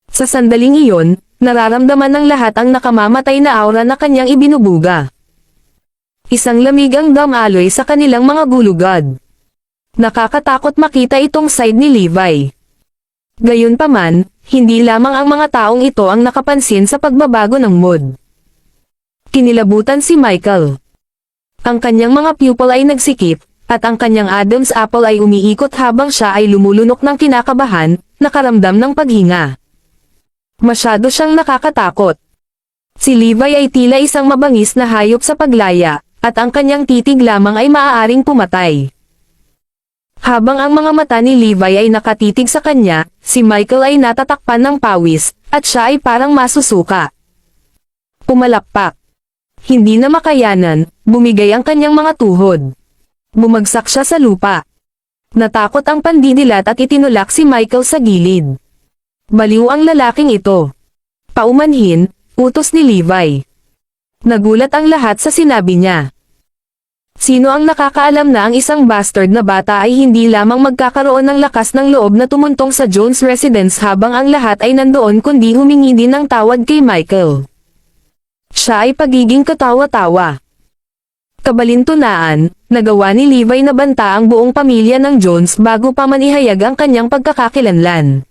Sa sandaling iyon, nararamdaman ng lahat ang nakamamatay na aura na kanyang ibinubuga. Isang lamig ang damaloy sa kanilang mga gulugad. Nakakatakot makita itong side ni Levi. Gayunpaman, hindi lamang ang mga taong ito ang nakapansin sa pagbabago ng mood. Kinilabutan si Michael. Ang kanyang mga pupil ay nagsikip, at ang kanyang Adam's apple ay umiikot habang siya ay lumulunok ng kinakabahan, nakaramdam ng paghinga. Masyado siyang nakakatakot. Si Levi ay tila isang mabangis na hayop sa paglaya, at ang kanyang titig lamang ay maaaring pumatay. Habang ang mga mata ni Levi ay nakatitig sa kanya, si Michael ay natatakpan ng pawis, at siya ay parang masusuka. Pumalakpak. Hindi na makayanan, bumigay ang kanyang mga tuhod. Bumagsak siya sa lupa. Natakot ang pandidilat at itinulak si Michael sa gilid. Baliw ang lalaking ito. Paumanhin, utos ni Levi. Nagulat ang lahat sa sinabi niya. Sino ang nakakaalam na ang isang bastard na bata ay hindi lamang magkakaroon ng lakas ng loob na tumuntong sa Jones residence habang ang lahat ay nandoon kundi humingi din ng tawad kay Michael. Siya ay pagiging katawa-tawa. Kabalintunaan, nagawa ni Levi na banta ang buong pamilya ng Jones bago pa man ihayag ang kanyang pagkakakilanlan.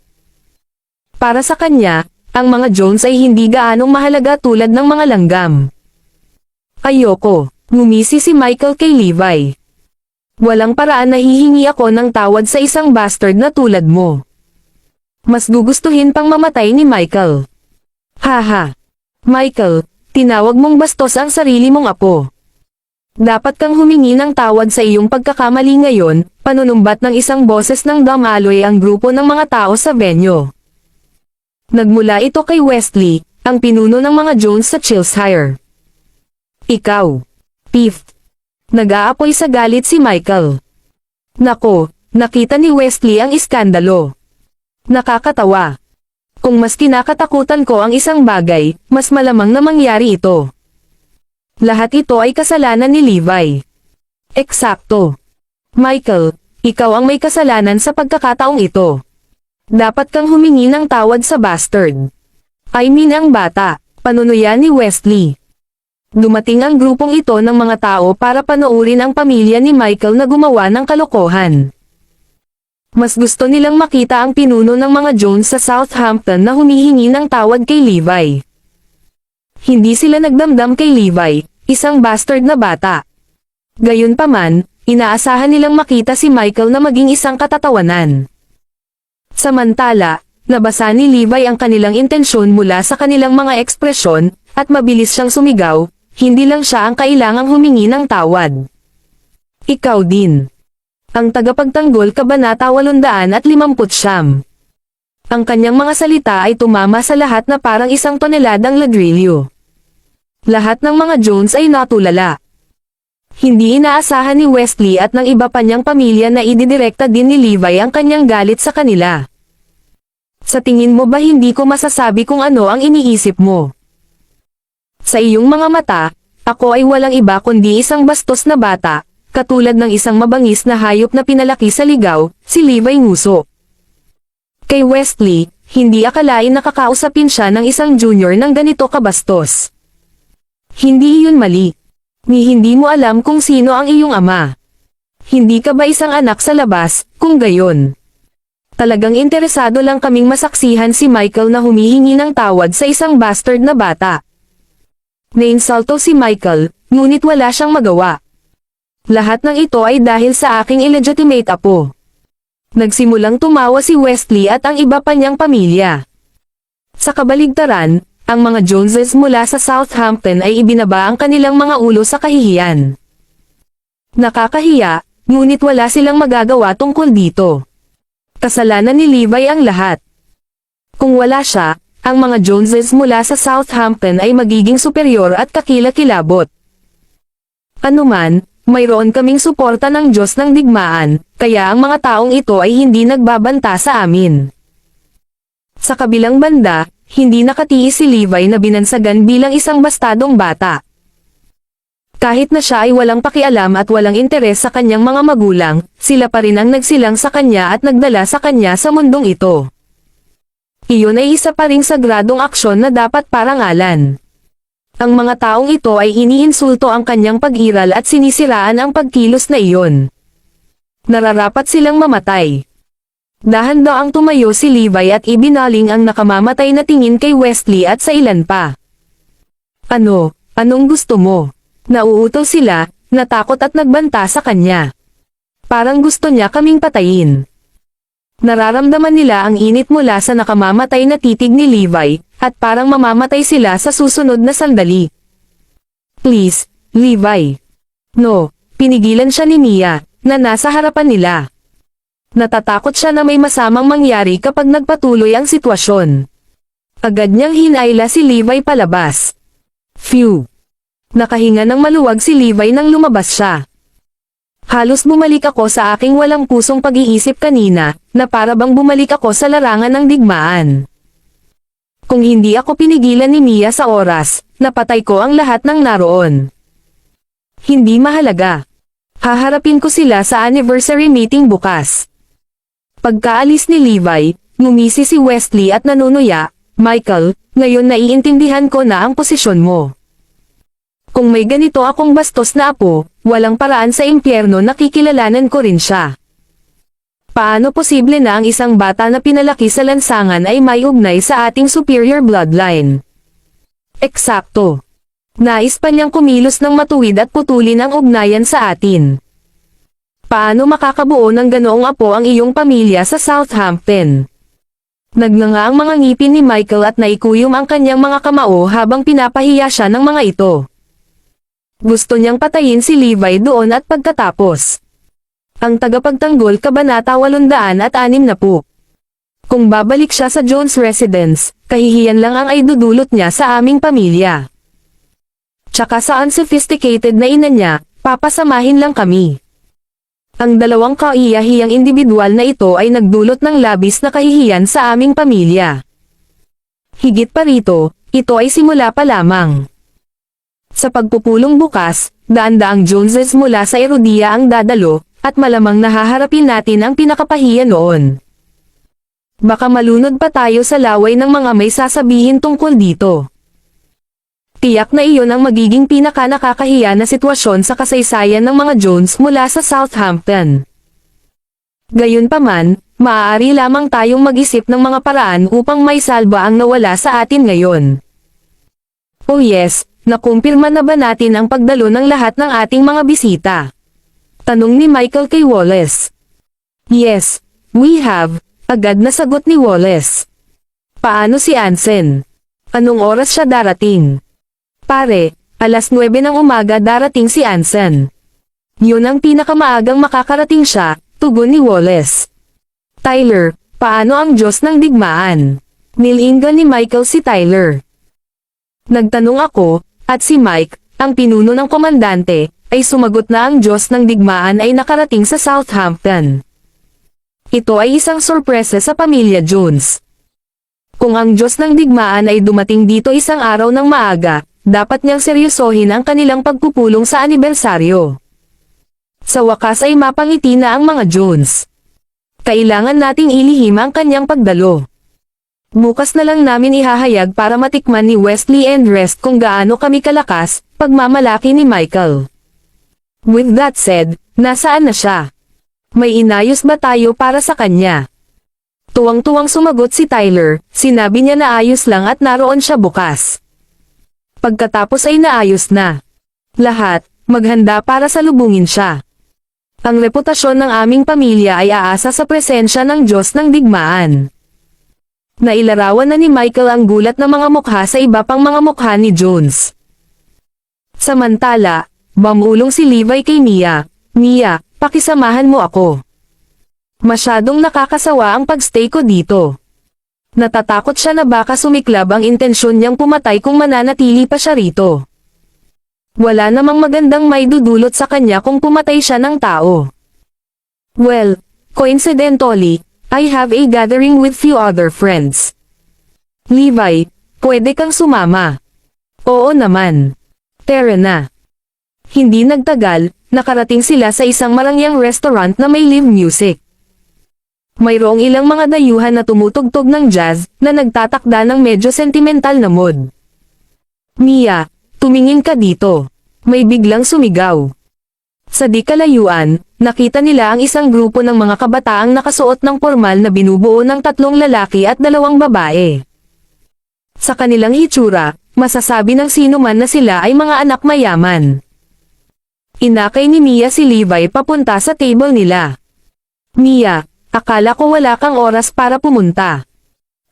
Para sa kanya, ang mga Jones ay hindi gaanong mahalaga tulad ng mga langgam. "Ayoko," ngumisi si Michael kay Levi. "Walang paraan na hihingi ako ng tawad sa isang bastard na tulad mo." Mas gugustuhin pang mamatay ni Michael. "Haha. Michael, tinawag mong bastos ang sarili mong apo. Dapat kang humingi ng tawad sa iyong pagkakamali ngayon," panunumbat ng isang boses ng damaloy ang grupo ng mga tao sa venue. Nagmula ito kay Wesley, ang pinuno ng mga Jones sa Chilshire. "Ikaw, Piff." Nag-aapoy sa galit si Michael. Nako, nakita ni Wesley ang iskandalo. Nakakatawa. Kung mas kinakatakutan ko ang isang bagay, mas malamang na mangyari ito. Lahat ito ay kasalanan ni Levi. Eksakto. Michael, ikaw ang may kasalanan sa pagkakataong ito. Dapat kang humingi ng tawad sa bastard. I mean ang bata, panunuyan ni Wesley. Dumating ang grupong ito ng mga tao para panoorin ang pamilya ni Michael na gumawa ng kalokohan. Mas gusto nilang makita ang pinuno ng mga Jones sa Southampton na humihingi ng tawad kay Levi. Hindi sila nagdamdam kay Levi, isang bastard na bata. Gayunpaman, inaasahan nilang makita si Michael na maging isang katatawanan. Samantala, nabasa ni Levi ang kanilang intensyon mula sa kanilang mga ekspresyon, at mabilis siyang sumigaw, hindi lang siya ang kailangang humingi ng tawad. Ikaw din. Ang tagapagtanggol Kabanata 859. Ang kanyang mga salita ay tumama sa lahat na parang isang toneladang ladrilyo. Lahat ng mga Jones ay natulala. Hindi inaasahan ni Wesley at ng iba pa niyang pamilya na ididirekta din ni Levi ang kanyang galit sa kanila. Sa tingin mo ba hindi ko masasabi kung ano ang iniisip mo? Sa iyong mga mata, ako ay walang iba kundi isang bastos na bata, katulad ng isang mabangis na hayop na pinalaki sa ligaw, si Levi nguso. Kay Wesley, hindi akalain nakakausapin siya ng isang junior ng ganito kabastos. Hindi iyon mali. Ni hindi mo alam kung sino ang iyong ama. Hindi ka ba isang anak sa labas, kung gayon? Talagang interesado lang kaming masaksihan si Michael na humihingi ng tawad sa isang bastard na bata. Nainsulto si Michael, ngunit wala siyang magawa. Lahat ng ito ay dahil sa aking illegitimate apo. Nagsimulang tumawa si Wesley at ang iba pa niyang pamilya. Sa kabaligtaran, ang mga Joneses mula sa Southampton ay ibinaba ang kanilang mga ulo sa kahihiyan. Nakakahiya, ngunit wala silang magagawa tungkol dito. Kasalanan ni Levi ang lahat. Kung wala siya, ang mga Joneses mula sa Southampton ay magiging superior at kakilakilabot. Anuman, mayroon kaming suporta ng Diyos ng digmaan, kaya ang mga taong ito ay hindi nagbabanta sa amin. Sa kabilang banda, hindi nakatiis si Levi na binansagan bilang isang bastadong bata. Kahit na siya ay walang pakialam at walang interes sa kanyang mga magulang, sila pa rin ang nagsilang sa kanya at nagdala sa kanya sa mundong ito. Iyon ay isa pa ring sagradong aksyon na dapat parangalan. Ang mga taong ito ay iniinsulto ang kanyang pag-iral at sinisiraan ang pagkilos na iyon. Nararapat silang mamatay. Dahan-daang tumayo si Levi at ibinaling ang nakamamatay na tingin kay Wesley at sa ilan pa. Anong gusto mo? Nauuto sila, natakot at nagbanta sa kanya. Parang gusto niya kaming patayin. Nararamdaman nila ang init mula sa nakamamatay na titig ni Levi, at parang mamamatay sila sa susunod na sandali. Please, Levi. No, pinigilan siya ni Mia, na nasa harapan nila. Natatakot siya na may masamang mangyari kapag nagpatuloy ang sitwasyon. Agad niyang hinayla si Levi palabas. Phew! Nakahinga ng maluwag si Levi nang lumabas siya. Halos bumalik ako sa aking walang pusong pag-iisip kanina, na para bang bumalik ako sa larangan ng digmaan. Kung hindi ako pinigilan ni Mia sa oras, napatay ko ang lahat ng naroon. Hindi mahalaga. Haharapin ko sila sa anniversary meeting bukas. Pagkaalis ni Levi, ngumisi si Wesley at nanunuya, Michael, ngayon naiintindihan ko na ang posisyon mo. Kung may ganito akong bastos na apo, walang paraan sa impyerno na kikilalanan ko rin siya. Paano posible na ang isang bata na pinalaki sa lansangan ay may ugnay sa ating superior bloodline? Eksakto. Nais pa niyang kumilos ng matuwid at putulin ang ugnayan sa atin. Paano makakabuo ng ganoong apo ang iyong pamilya sa Southampton? Nagnanga ang mga ngipin ni Michael at naikuyom ang kanyang mga kamao habang pinapahiya siya ng mga ito. Gusto niyang patayin si Levi doon at pagkatapos. Ang tagapagtanggol Kabanata 860. Kung babalik siya sa Jones residence, kahihiyan lang ang aidudulot niya sa aming pamilya. Tsaka sa unsophisticated na ina niya, papasamahin lang kami. Ang dalawang kaiyahiyang individual na ito ay nagdulot ng labis na kahihiyan sa aming pamilya. Higit pa rito, ito ay simula pa lamang. Sa pagpupulong bukas, daan-daang Joneses mula sa Erodia ang dadalo, at malamang nahaharapin natin ang pinakapahiya noon. Baka malunod pa tayo sa laway ng mga may sasabihin tungkol dito. Tiyak na iyon ang magiging pinaka-nakakahiya na sitwasyon sa kasaysayan ng mga Jones mula sa Southampton. Gayunpaman, maaari lamang tayong mag-isip ng mga paraan upang may salba ang nawala sa atin ngayon. Oh yes, nakumpirma na ba natin ang pagdalo ng lahat ng ating mga bisita? Tanong ni Michael kay Wallace. Yes, we have, agad na sagot ni Wallace. Paano si Anson? Anong oras siya darating? Pare, alas 9 ng umaga darating si Anson. Yun ang pinakamaagang makakarating siya, tugon ni Wallace. Tyler, paano ang Diyos ng digmaan? Nilingan ni Michael si Tyler. Nagtanong ako, at si Mike, ang pinuno ng komandante, ay sumagot na ang Diyos ng digmaan ay nakarating sa Southampton. Ito ay isang sorpresa sa pamilya Jones. Kung ang Diyos ng digmaan ay dumating dito isang araw ng maaga, dapat niyang seryosohin ang kanilang pagpupulong sa anibersaryo. Sa wakas ay mapangiti na ang mga Jones. Kailangan nating ilihim ang kanyang pagdalo. Bukas na lang namin ihahayag para matikman ni Wesley and Rest kung gaano kami kalakas, pagmamalaki ni Michael. With that said, nasaan na siya? May inayos ba tayo para sa kanya? Tuwang-tuwang sumagot si Tyler, sinabi niya na ayos lang at naroon siya bukas. Pagkatapos ay naayos na. Lahat, maghanda para salubungin siya. Ang reputasyon ng aming pamilya ay aasa sa presensya ng Diyos ng digmaan. Nailarawan na ni Michael ang gulat ng mga mukha sa iba pang mga mukha ni Jones. Samantala, bumulong si Levi kay Mia. Mia, pakisamahan mo ako. Masyadong nakakasawa ang pagstay ko dito. Natatakot siya na baka sumiklab ang intensyon niyang pumatay kung mananatili pa siya rito. Wala namang magandang maidudulot sa kanya kung pumatay siya ng tao. Well, coincidentally, I have a gathering with few other friends. Levi, pwede kang sumama. Oo naman. Tara na. Hindi nagtagal, nakarating sila sa isang marangyang restaurant na may live music. Mayroong ilang mga dayuhan na tumutugtog ng jazz, na nagtatakda ng medyo sentimental na mood. Mia, tumingin ka dito. May biglang sumigaw. Sa di kalayuan, nakita nila ang isang grupo ng mga kabataang nakasuot ng formal na binubuo ng 3 lalaki at 2 babae. Sa kanilang hitsura, masasabi ng sino man na sila ay mga anak mayaman. Inakay ni Mia si Levi papunta sa table nila. Mia, akala ko wala kang oras para pumunta.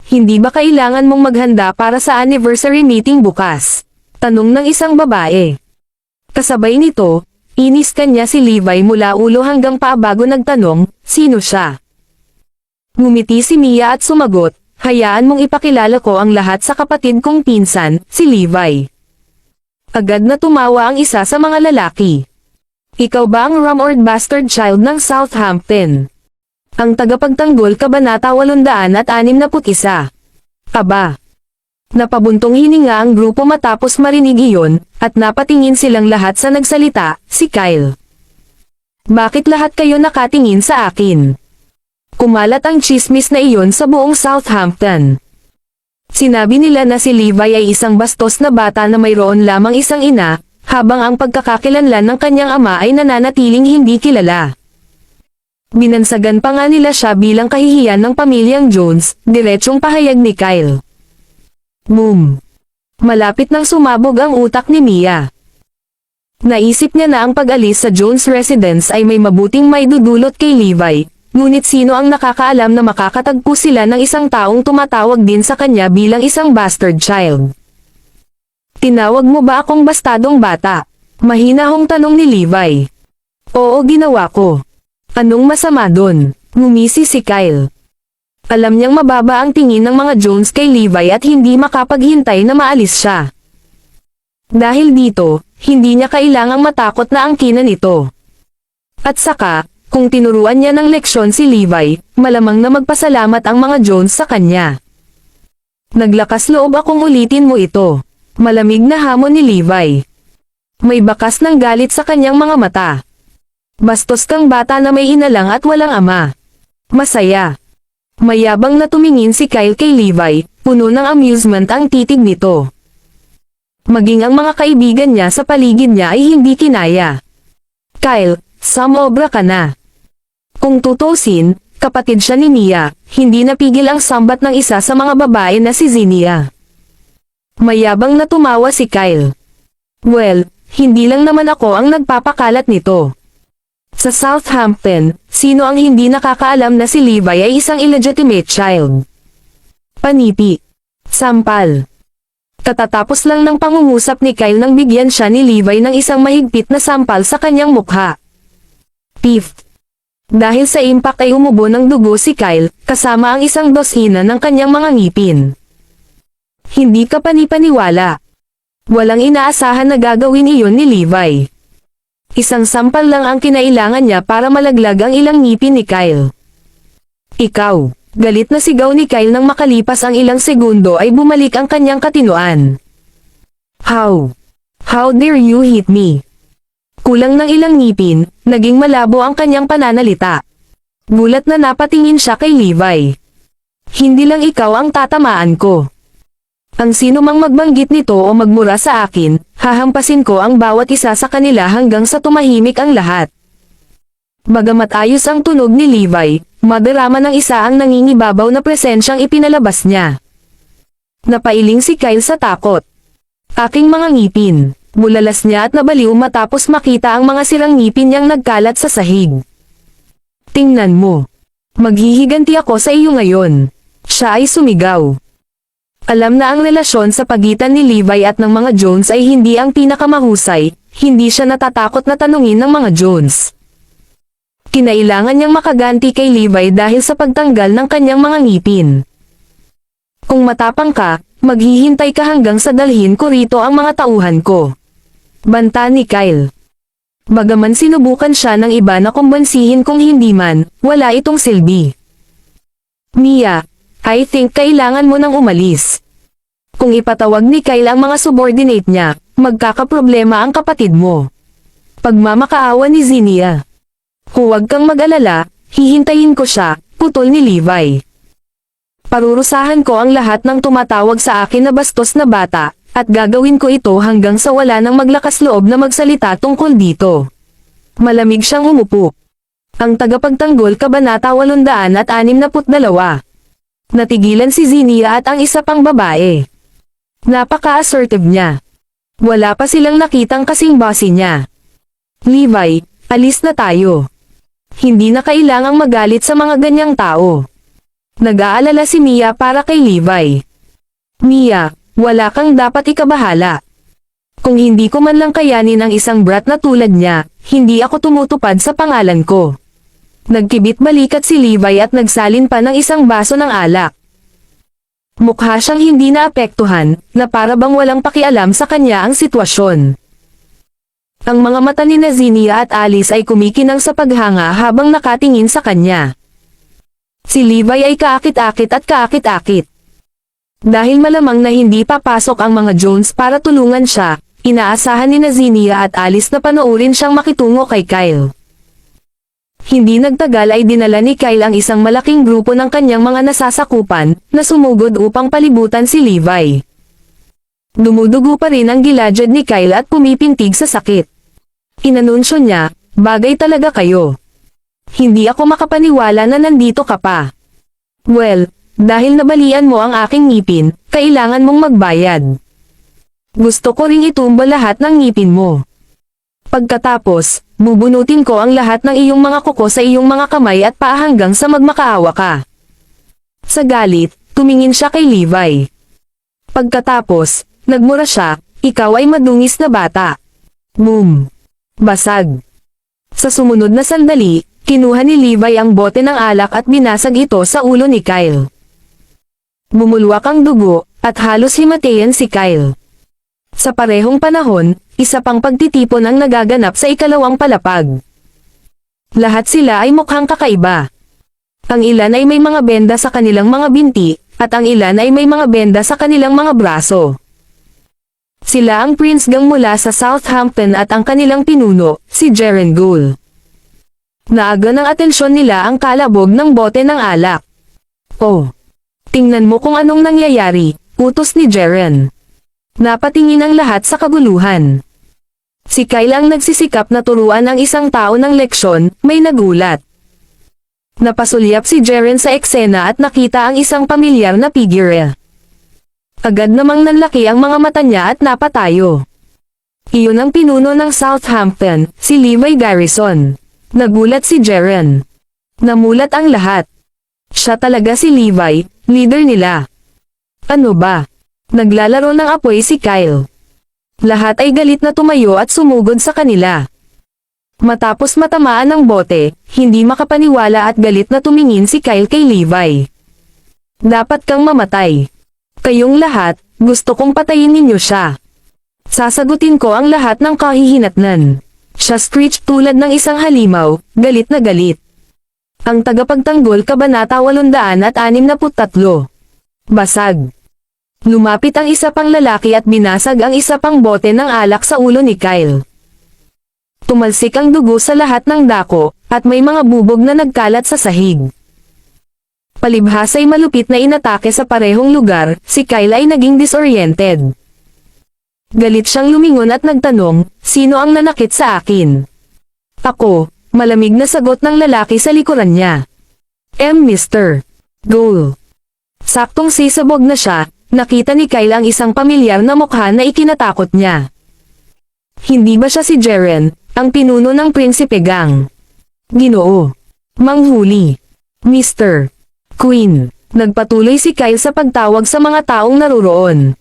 Hindi ba kailangan mong maghanda para sa anniversary meeting bukas? Tanong ng isang babae. Kasabay nito, inis kanya si Levi mula ulo hanggang paa bago nagtanong, sino siya? Ngumiti si Mia at sumagot, hayaan mong ipakilala ko ang lahat sa kapatid kong pinsan, si Levi. Agad na tumawa ang isa sa mga lalaki. Ikaw ba ang Rumord Bastard Child ng Southampton? Ang tagapagtanggol Kabanata 861. Aba. Napabuntong hininga ang grupo matapos marinig iyon, at napatingin silang lahat sa nagsalita, si Kyle. Bakit lahat kayo nakatingin sa akin? Kumalat ang chismis na iyon sa buong Southampton. Sinabi nila na si Levi ay isang bastos na bata na mayroon lamang isang ina, habang ang pagkakakilanlan ng kanyang ama ay nananatiling hindi kilala. Binansagan pa nga nila siya bilang kahihiyan ng pamilyang Jones, diretsong pahayag ni Kyle. Boom! Malapit nang sumabog ang utak ni Mia. Naisip niya na ang pag-alis sa Jones residence ay may mabuting maidudulot kay Levi, ngunit sino ang nakakaalam na makakatagpo sila ng isang taong tumatawag din sa kanya bilang isang bastard child. Tinawag mo ba akong bastadong bata? Mahinahong tanong ni Levi. Oo, ginawa ko. Anong masama dun? Ngumisi si Kyle. Alam niyang mababa ang tingin ng mga Jones kay Levi at hindi makapaghintay na maalis siya. Dahil dito, hindi niya kailangang matakot na angkinan ito. At saka, kung tinuruan niya ng leksyon si Levi, malamang na magpasalamat ang mga Jones sa kanya. Naglakas loob akong ulitin mo ito. Malamig na hamon ni Levi. May bakas ng galit sa kanyang mga mata. Bastos kang bata na may ina lang at walang ama. Masaya. Mayabang na tumingin si Kyle kay Levi, puno ng amusement ang titig nito. Maging ang mga kaibigan niya sa paligid niya ay hindi kinaya. Kyle, sumobra ka na. Kung tutusin, kapatid siya ni Mia, hindi napigil ang sambat ng isa sa mga babae na si Zinnia. Mayabang na tumawa si Kyle. Well, hindi lang naman ako ang nagpapakalat nito. Sa Southampton, sino ang hindi nakakaalam na si Levi ay isang illegitimate child? Panipi. Sampal. Katatapos lang ng pangungusap ni Kyle nang bigyan siya ni Levi ng isang mahigpit na sampal sa kanyang mukha. Fifth. Dahil sa impact ay umubo ng dugo si Kyle, kasama ang isang dosina ng kanyang mga ngipin. Hindi ka panipaniwala. Walang inaasahan na gagawin iyon ni Levi. Isang sampal lang ang kinailangan niya para malaglag ang ilang ngipin ni Kyle. Ikaw, galit na sigaw ni Kyle nang makalipas ang ilang segundo ay bumalik ang kanyang katinoan. How dare you hit me? Kulang ng ilang ngipin, naging malabo ang kanyang pananalita. Gulat na napatingin siya kay Levi. Hindi lang ikaw ang tatamaan ko. Ang sino mang magbanggit nito o magmura sa akin, hahampasin ko ang bawat isa sa kanila hanggang sa tumahimik ang lahat. Bagamat ayos ang tunog ni Levi, madarama ng isa ang nangingibabaw na presensyang ipinalabas niya. Napailing si Kyle sa takot. Aking mga ngipin. Bulalas niya at nabaliw matapos makita ang mga sirang ngipin niyang nagkalat sa sahig. Tingnan mo. Maghihiganti ako sa iyo ngayon. Siya ay sumigaw. Alam na ang relasyon sa pagitan ni Levi at ng mga Jones ay hindi ang pinakamahusay, hindi siya natatakot na tanungin ng mga Jones. Kinailangan niyang makaganti kay Levi dahil sa pagtanggal ng kanyang mga ngipin. Kung matapang ka, maghihintay ka hanggang sa dalhin ko rito ang mga tauhan ko. Banta ni Kyle. Bagaman sinubukan siya ng iba na kumbansihin kung hindi man, wala itong silbi. Mia, I think kailangan mo nang umalis. Kung ipatawag ni Kyle ang mga subordinate niya, magkakaproblema ang kapatid mo. Pagmamakaawa ni Zinnia. Huwag kang mag-alala, hihintayin ko siya, putol ni Levi. Parurusahan ko ang lahat ng tumatawag sa akin na bastos na bata, at gagawin ko ito hanggang sa wala nang maglakas loob na magsalita tungkol dito. Malamig siyang umupo. Ang tagapagtanggol Kabanata 862. Natigilan si Zinnia at ang isa pang babae. Napaka-assertive niya. Wala pa silang nakitang kasing bossy niya. Levi, alis na tayo. Hindi na kailangang magalit sa mga ganyang tao. Nag-aalala si Mia para kay Levi. Mia, wala kang dapat ikabahala. Kung hindi ko man lang kayanin ang isang brat na tulad niya, hindi ako tumutupad sa pangalan ko. Nagkibit balikat si Levi at nagsalin pa ng isang baso ng alak. Mukha siyang hindi naapektuhan, na para bang walang pakialam sa kanya ang sitwasyon. Ang mga mata ni Zinnia at Alice ay kumikinang sa paghanga habang nakatingin sa kanya. Si Levi ay kaakit-akit at kaakit-akit. Dahil malamang na hindi papasok ang mga Jones para tulungan siya, inaasahan ni Zinnia at Alice na panoorin siyang makitungo kay Kyle. Hindi nagtagal ay dinala ni Kyle ang isang malaking grupo ng kanyang mga nasasakupan, na sumugod upang palibutan si Levi. Dumudugo pa rin ang gilajad ni Kyle at pumipintig sa sakit. Inanunsyo niya, bagay talaga kayo. Hindi ako makapaniwala na nandito ka pa. Well, dahil nabalian mo ang aking ngipin, kailangan mong magbayad. Gusto ko ring itumba lahat ng ngipin mo. Pagkatapos, bubunutin ko ang lahat ng iyong mga kuko sa iyong mga kamay at paa hanggang sa magmakaawa ka. Sa galit, tumingin siya kay Levi. Pagkatapos, nagmura siya, ikaw ay madungis na bata. Boom! Basag. Sa sumunod na sandali, kinuha ni Levi ang bote ng alak at binasag ito sa ulo ni Kyle. Bumulwak ang dugo, at halos himatayan si Kyle. Sa parehong panahon, isa pang pagtitipon ang nagaganap sa ikalawang palapag. Lahat sila ay mukhang kakaiba. Ang ilan ay may mga benda sa kanilang mga binti, at ang ilan ay may mga benda sa kanilang mga braso. Sila ang Prince Gang mula sa Southampton at ang kanilang pinuno, si Jeren Gould. Naaga ng atensyon nila ang kalabog ng bote ng alak. Oh! Tingnan mo kung anong nangyayari, utos ni Jeren. Napatingin ang lahat sa kaguluhan. Si Kyle ang nagsisikap na turuan ang isang tao ng leksyon, may nagulat. Napasulyap si Jeren sa eksena at nakita ang isang pamilyar na figure. Agad namang nanlaki ang mga mata niya at napatayo. Iyon ang pinuno ng Southampton, si Levi Garrison. Nagulat si Jeren. Namulat ang lahat. Siya talaga si Levi, leader nila. Ano ba? Naglalaro ng apoy si Kyle. Lahat ay galit na tumayo at sumugod sa kanila. Matapos matamaan ng bote, hindi makapaniwala at galit na tumingin si Kyle kay Levi. Dapat kang mamatay. Kayong lahat, gusto kong patayin ninyo siya. Sasagutin ko ang lahat ng kahihinatnan. Siya screech tulad ng isang halimaw, galit na galit. Ang tagapagtanggol Kabanata 863. Basag. Lumapit ang isa pang lalaki at binasag ang isa pang bote ng alak sa ulo ni Kyle. Tumalsik ang dugo sa lahat ng dako, at may mga bubog na nagkalat sa sahig. Palibhasa'y malupit na inatake sa parehong lugar, si Kyle ay naging disoriented. Galit siyang lumingon at nagtanong, sino ang nanakit sa akin? Ako, malamig na sagot ng lalaki sa likuran niya. Mr. Goal. Saktong sisabog na siya, nakita ni Kyle ang isang pamilyar na mukha na ikinatakot niya. Hindi ba siya si Jeren, ang pinuno ng Prinsipe Gang? Ginoo. Manghuli. Mr. Queen. Nagpatuloy si Kyle sa pagtawag sa mga taong naruroon.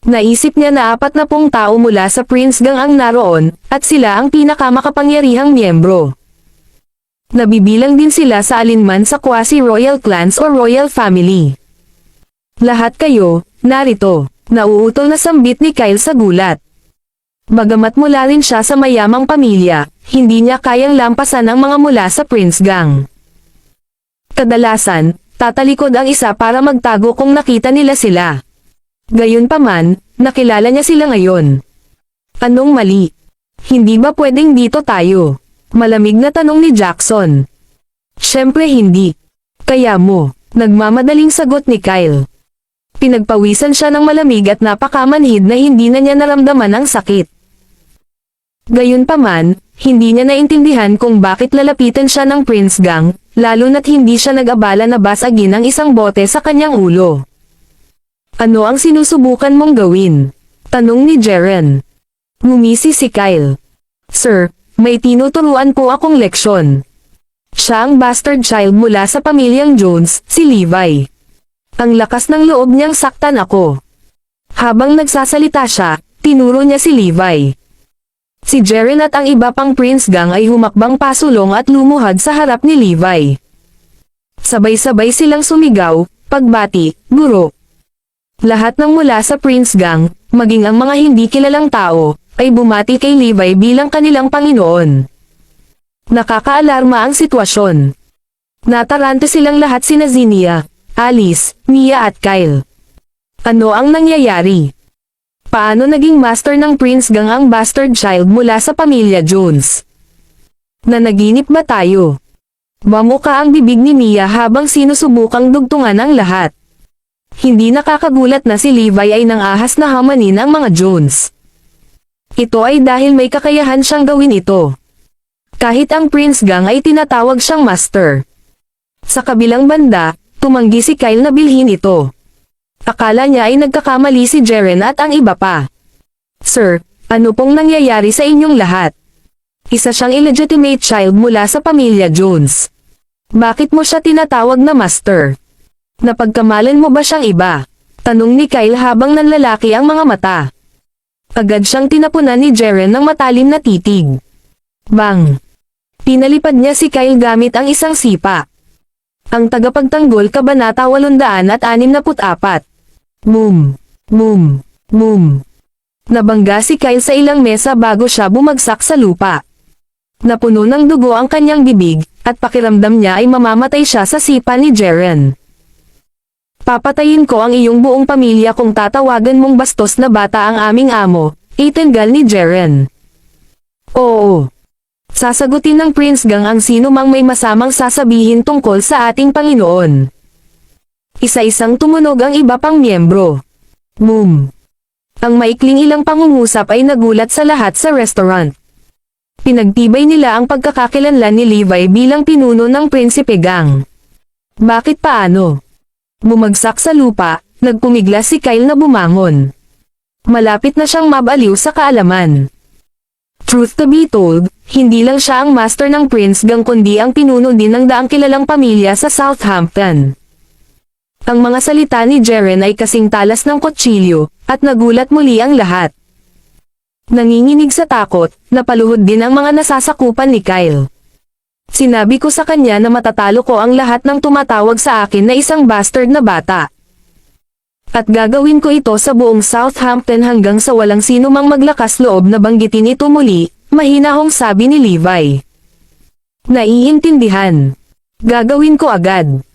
Naisip niya na 40 tao mula sa Prince Gang ang naroon, at sila ang pinakamakapangyarihang miyembro. Nabibilang din sila sa alinman sa quasi-royal clans o royal family. Lahat kayo, narito, nauutol na sambit ni Kyle sa gulat. Bagamat mula rin siya sa mayamang pamilya, hindi niya kayang lampasan ang mga mula sa Prince Gang. Kadalasan, tatalikod ang isa para magtago kung nakita nila sila. Gayunpaman, nakilala niya sila ngayon. Anong mali? Hindi ba pwedeng dito tayo? Malamig na tanong ni Jackson. Siyempre hindi. Kaya mo, nagmamadaling sagot ni Kyle. Pinagpawisan siya ng malamig at napakamanhid na hindi na niya naramdaman ang sakit. Gayunpaman, hindi niya naintindihan kung bakit lalapitan siya ng Prince Gang, lalo na't hindi siya nag-abala na basagin ang isang bote sa kanyang ulo. Ano ang sinusubukan mong gawin? Tanong ni Jeren. Ngumisi si Kyle. Sir, may tinuturuan po akong leksyon. Siya ang bastard child mula sa pamilyang Jones, si Levi. Ang lakas ng loob niyang saktan ako. Habang nagsasalita siya, tinuro niya si Levi. Si Jeren at ang iba pang Prince Gang ay humakbang pasulong at lumuhad sa harap ni Levi. Sabay-sabay silang sumigaw, pagbati, guro. Lahat ng mula sa Prince Gang, maging ang mga hindi kilalang tao, ay bumati kay Levi bilang kanilang Panginoon. Nakakaalarma ang sitwasyon. Natarante silang lahat sina Zinnia, Alice, Mia at Kyle. Ano ang nangyayari? Paano naging master ng Prince Gang ang bastard child mula sa pamilya Jones? Nanaginip ba tayo? Mamuka ang bibig ni Mia habang sinusubukang dugtungan ang lahat. Hindi nakakagulat na si Levi ay nangahas na hamanin ang mga Jones. Ito ay dahil may kakayahan siyang gawin ito. Kahit ang Prince Gang ay tinatawag siyang master. Sa kabilang banda, tumanggi si Kyle na bilhin ito. Akala niya ay nagkakamali si Jeren at ang iba pa. Sir, ano pong nangyayari sa inyong lahat? Isa siyang illegitimate child mula sa pamilya Jones. Bakit mo siya tinatawag na master? Napagkamalan mo ba siyang iba? Tanong ni Kyle habang nanlalaki ang mga mata. Agad siyang tinapunan ni Jeren ng matalim na titig. Bang! Pinalipad niya si Kyle gamit ang isang sipa. Ang tagapagtanggol Kabanata 864. Boom! Boom! Boom! Nabangga si Kyle sa ilang mesa bago siya bumagsak sa lupa. Napuno ng dugo ang kanyang bibig, at pakiramdam niya ay mamamatay siya sa sipa ni Jeren. Papatayin ko ang iyong buong pamilya kung tatawagan mong bastos na bata ang aming amo, itingal ni Jeren. Oo. Sasagutin ng Prince Gang ang sino mang may masamang sasabihin tungkol sa ating Panginoon. Isa-isang tumunog ang iba pang miyembro. Boom. Ang maikling ilang pangungusap ay nagulat sa lahat sa restaurant. Pinagtibay nila ang pagkakakilanlan ni Levi bilang pinuno ng Prinsipe Gang. Bakit paano? Bumagsak sa lupa, nagpumiglas si Kyle na bumangon. Malapit na siyang mabaliw sa kaalaman. Truth to be told, hindi lang siya ang master ng Prince Gang kundi ang pinuno din ng daang kilalang pamilya sa Southampton. Ang mga salita ni Jeren ay kasing talas ng kutsilyo, at nagulat muli ang lahat. Nanginginig sa takot, napaluhod din ang mga nasasakupan ni Kyle. Sinabi ko sa kanya na matatalo ko ang lahat ng tumatawag sa akin na isang bastard na bata. At gagawin ko ito sa buong Southampton hanggang sa walang sino mang maglakas loob na banggitin ito muli, Mahinahong sabi ni Levi. Naiintindihan. Gagawin ko agad.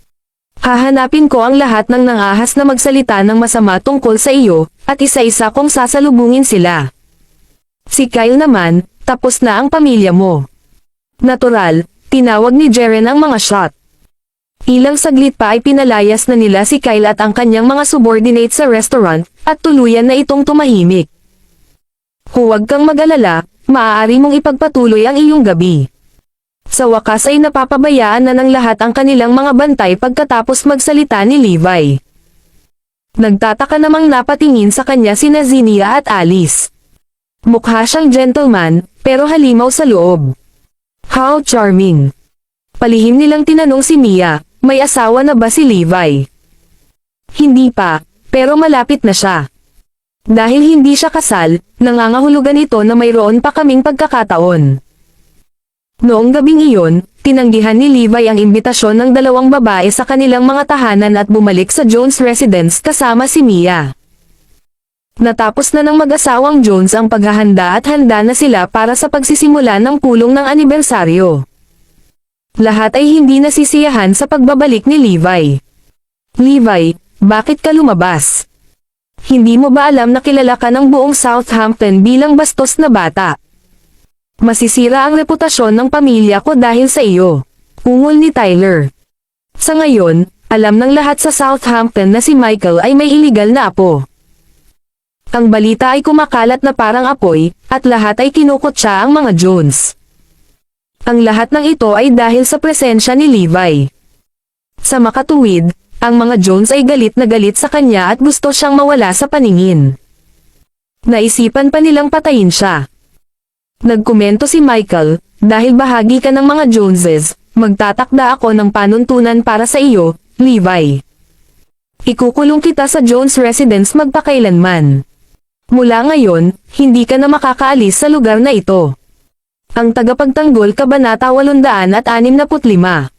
Hahanapin ko ang lahat ng nangahas na magsalita ng masama tungkol sa iyo, at isa-isa kong sasalubungin sila. Si Kyle naman, tapos na ang pamilya mo. Natural, tinawag ni Jaren ang mga shot. Ilang saglit pa ay pinalayas na nila si Kyle at ang kanyang mga subordinate sa restaurant, at tuluyan na itong tumahimik. Huwag kang mag-alala, maaari mong ipagpatuloy ang iyong gabi. Sa wakas ay napapabayaan na ng lahat ang kanilang mga bantay pagkatapos magsalita ni Levi. Nagtataka namang napatingin sa kanya sina Zinnia at Alice. Mukha siyang gentleman, pero halimaw sa loob. How charming. Palihim nilang tinanong si Mia, may asawa na ba si Levi? Hindi pa, pero malapit na siya. Dahil hindi siya kasal, nangangahulugan ito na mayroon pa kaming pagkakataon. Noong gabing iyon, tinanggihan ni Levi ang imbitasyon ng dalawang babae sa kanilang mga tahanan at bumalik sa Jones residence kasama si Mia. Natapos na ng mag-asawang Jones ang paghahanda at handa na sila para sa pagsisimula ng pulong ng anibersaryo. Lahat ay hindi nasisiyahan sa pagbabalik ni Levi. Levi, bakit ka lumabas? Hindi mo ba alam na kilala ka ng buong Southampton bilang bastos na bata? Masisira ang reputasyon ng pamilya ko dahil sa iyo. Ungol ni Tyler. Sa ngayon, alam ng lahat sa Southampton na si Michael ay may iligal na apo. Ang balita ay kumakalat na parang apoy, at lahat ay kinukutsa ang mga Jones. Ang lahat ng ito ay dahil sa presensya ni Levi. Sa makatuwid, ang mga Jones ay galit na galit sa kanya at gusto siyang mawala sa paningin. Naisipan pa nilang patayin siya. Nagkomento si Michael, dahil bahagi ka ng mga Joneses, magtatakda ako ng panuntunan para sa iyo, Levi. Ikukulong kita sa Jones residence magpakailanman. Mula ngayon, hindi ka na makakaalis sa lugar na ito. Ang tagapagtanggol Kabanata 865.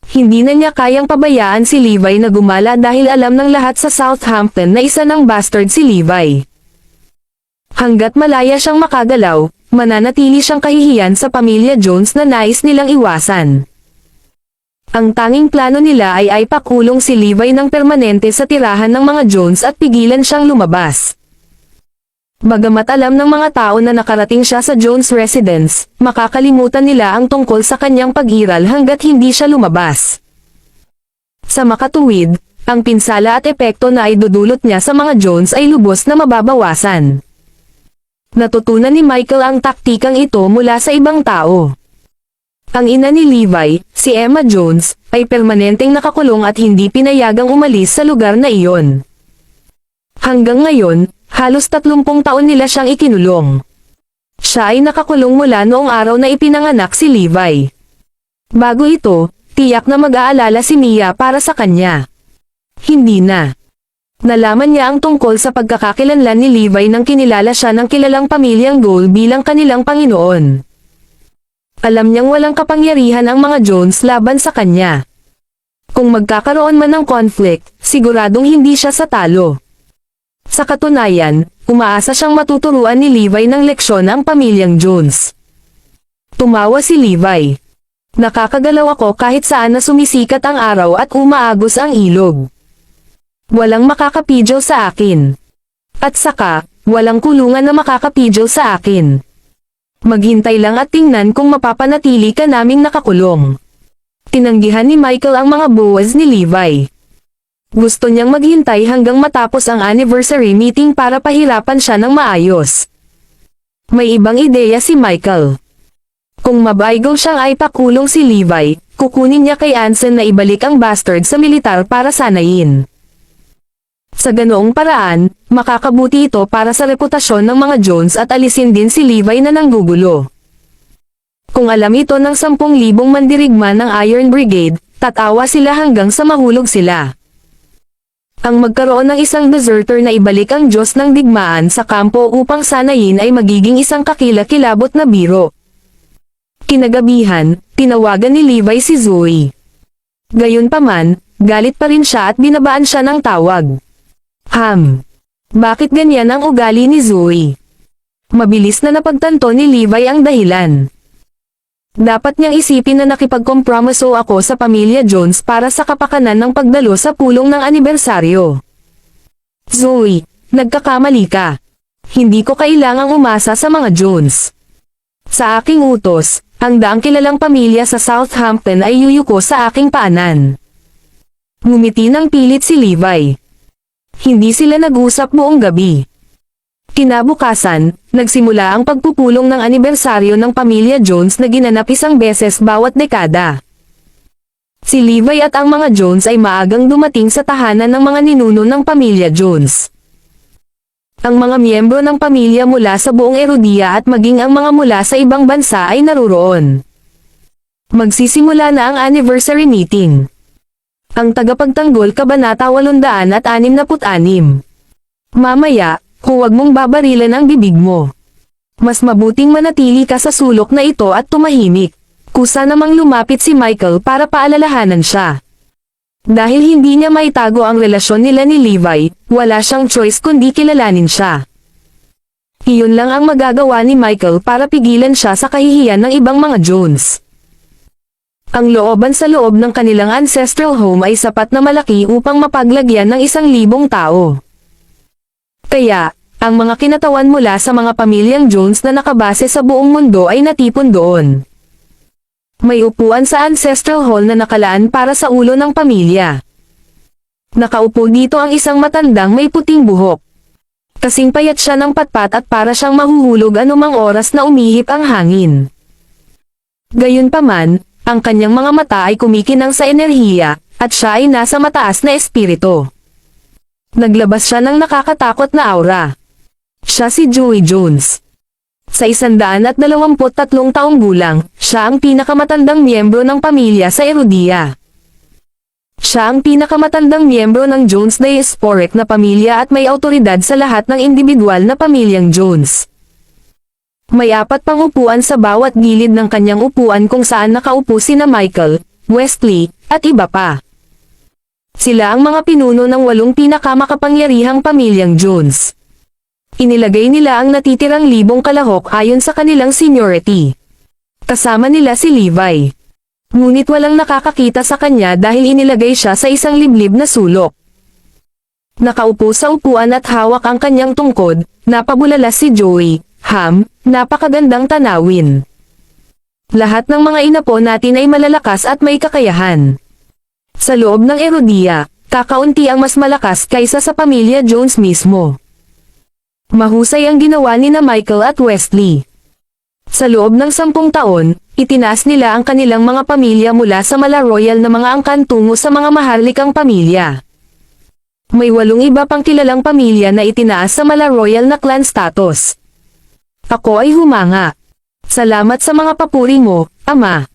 Hindi na niya kayang pabayaan si Levi na gumala dahil alam ng lahat sa Southampton na isa ng bastard si Levi. Hanggat malaya siyang makagalaw, mananatili siyang kahihiyan sa pamilya Jones na nais nilang iwasan. Ang tanging plano nila ay pakulong si Levi ng permanente sa tirahan ng mga Jones at pigilan siyang lumabas. Bagamat alam ng mga tao na nakarating siya sa Jones residence, makakalimutan nila ang tungkol sa kanyang pag-iral hanggat hindi siya lumabas. Sa makatuwid, ang pinsala at epekto na idudulot niya sa mga Jones ay lubos na mababawasan. Natutunan ni Michael ang taktikang ito mula sa ibang tao. Ang ina ni Levi, si Emma Jones, ay permanenteng nakakulong at hindi pinayagang umalis sa lugar na iyon. Hanggang ngayon, halos 30 taon nila siyang ikinulong. Siya ay nakakulong mula noong araw na ipinanganak si Levi. Bago ito, tiyak na mag-aalala si Mia para sa kanya. Hindi na. Nalaman niya ang tungkol sa pagkakakilanlan ni Levi nang kinilala siya ng kilalang pamilyang Gold bilang kanilang Panginoon. Alam niyang walang kapangyarihan ang mga Jones laban sa kanya. Kung magkakaroon man ng conflict, siguradong hindi siya sa talo. Sa katunayan, umaasa siyang matuturuan ni Levi ng leksyon ang pamilyang Jones. Tumawa si Levi. Nakakagalaw ako kahit saan na sumisikat ang araw at umaagos ang ilog. Walang makakapidyo sa akin. At saka, walang kulungan na makakapidyo sa akin. Maghintay lang at tingnan kung mapapanatili ka naming nakakulong. Tinanggihan ni Michael ang mga buwas ni Levi. Gusto niyang maghintay hanggang matapos ang anniversary meeting para pahirapan siya ng maayos. May ibang ideya si Michael. Kung mabaygaw siyang ay pakulong si Levi, kukunin niya kay Anson na ibalik ang bastard sa militar para sanayin. Sa ganoong paraan, makakabuti ito para sa reputasyon ng mga Jones at alisin din si Levi na nanggugulo. Kung alam ito ng 10,000 mandirigma ng Iron Brigade, tatawa sila hanggang sa mahulog sila. Ang magkaroon ng isang deserter na ibalik ang Diyos ng digmaan sa kampo upang sanayin ay magiging isang kakilakilabot na biro. Kinagabihan, tinawagan ni Levi si Zoe. Gayunpaman, galit pa rin siya at binabaan siya ng tawag. Bakit ganyan ang ugali ni Zoe? Mabilis na napagtanto ni Levi ang dahilan. Dapat niyang isipin na nakipagkompromiso ako sa pamilya Jones para sa kapakanan ng pagdalo sa pulong ng anibersaryo. Zoe, nagkakamali ka. Hindi ko kailangang umasa sa mga Jones. Sa aking utos, ang daang kilalang pamilya sa Southampton ay yuyuko sa aking paanan. Ngumiti ng pilit si Levi. Hindi sila nag-usap buong gabi. Kinabukasan, nagsimula ang pagpupulong ng anibersaryo ng pamilya Jones na ginanap isang beses bawat dekada. Si Levi at ang mga Jones ay maagang dumating sa tahanan ng mga ninuno ng pamilya Jones. Ang mga miyembro ng pamilya mula sa buong Erudia at maging ang mga mula sa ibang bansa ay naruroon. Magsisimula na ang anniversary meeting. Ang tagapagtanggol Kabanata 866. Mamaya, huwag mong babarilan ang bibig mo. Mas mabuting manatili ka sa sulok na ito at tumahimik. Kusa namang lumapit si Michael para paalalahanan siya. Dahil hindi niya maitago ang relasyon nila ni Levi, wala siyang choice kundi kilalanin siya. Iyon lang ang magagawa ni Michael para pigilan siya sa kahihiyan ng ibang mga Jones. Ang looban sa loob ng kanilang ancestral home ay sapat na malaki upang mapaglagyan ng 1,000 tao. Kaya, ang mga kinatawan mula sa mga pamilyang Jones na nakabase sa buong mundo ay natipon doon. May upuan sa ancestral hall na nakalaan para sa ulo ng pamilya. Nakaupo dito ang isang matandang may puting buhok. Kasing payat siya ng patpat at para siyang mahuhulog anumang oras na umihip ang hangin. Gayunpaman, ang kanyang mga mata ay kumikinang sa enerhiya, at siya ay nasa mataas na espiritu. Naglabas siya ng nakakatakot na aura. Siya si Joey Jones. Sa 123 taong gulang, siya ang pinakamatandang miyembro ng pamilya sa Erudia. Siya ang pinakamatandang miyembro ng Jones Diasporic na pamilya at may awtoridad sa lahat ng individual na pamilyang Jones. May 4 pang upuan sa bawat gilid ng kanyang upuan kung saan nakaupo sina Michael, Wesley, at iba pa. Sila ang mga pinuno ng 8 pinakamakapangyarihang pamilyang Jones. Inilagay nila ang natitirang 1,000 kalahok ayon sa kanilang seniority. Kasama nila si Levi. Ngunit walang nakakakita sa kanya dahil inilagay siya sa isang liblib na sulok. Nakaupo sa upuan at hawak ang kanyang tungkod, napabulala si Joey, napakagandang tanawin. Lahat ng mga inapo natin ay malalakas at may kakayahan. Sa loob ng Erudia, kakaunti ang mas malakas kaysa sa pamilya Jones mismo. Mahusay ang ginawa ni na Michael at Wesley. Sa loob ng 10 taon, itinaas nila ang kanilang mga pamilya mula sa mala royal na mga angkan tungo sa mga maharlikang pamilya. May 8 iba pang kilalang pamilya na itinaas sa mala royal na clan status. Ako ay humanga. Salamat sa mga papuri mo, Ama.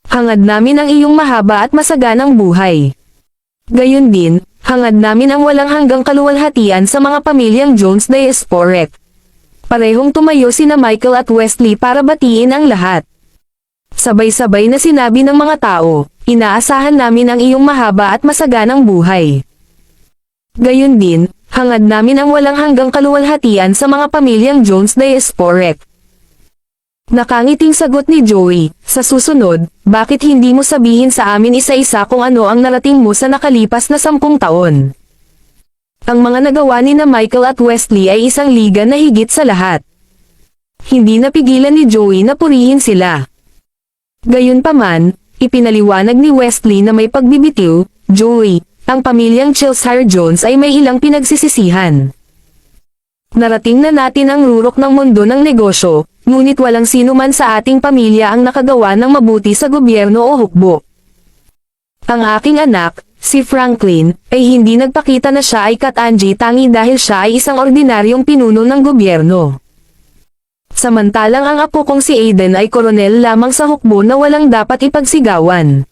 Hangad namin ang iyong mahaba at masaganang buhay. Gayon din, hangad namin ang walang hanggang kaluwalhatian sa mga pamilyang Jones Diasporic. Parehong tumayo sina Michael at Wesley para batiin ang lahat. Sabay-sabay na sinabi ng mga tao, inaasahan namin ang iyong mahaba at masaganang buhay. Gayon din, hangad namin ang walang hanggang kaluwalhatian sa mga pamilyang Jones Diasporic. Nakangiting sagot ni Joey, sa susunod, bakit hindi mo sabihin sa amin isa-isa kung ano ang narating mo sa nakalipas na 10 taon? Ang mga nagawa ni na Michael at Wesley ay isang liga na higit sa lahat. Hindi napigilan ni Joey na purihin sila. Gayunpaman, ipinaliwanag ni Wesley na may pagbibitiw, Joey, ang pamilyang Cheshire Jones ay may ilang pinagsisisihan. Narating na natin ang rurok ng mundo ng negosyo, ngunit walang sino man sa ating pamilya ang nakagawa ng mabuti sa gobyerno o hukbo. Ang aking anak, si Franklin, ay hindi nagpakita na siya ay katangi tangi dahil siya ay isang ordinaryong pinuno ng gobyerno. Samantalang ang apo kong si Aiden ay koronel lamang sa hukbo na walang dapat ipagsigawan.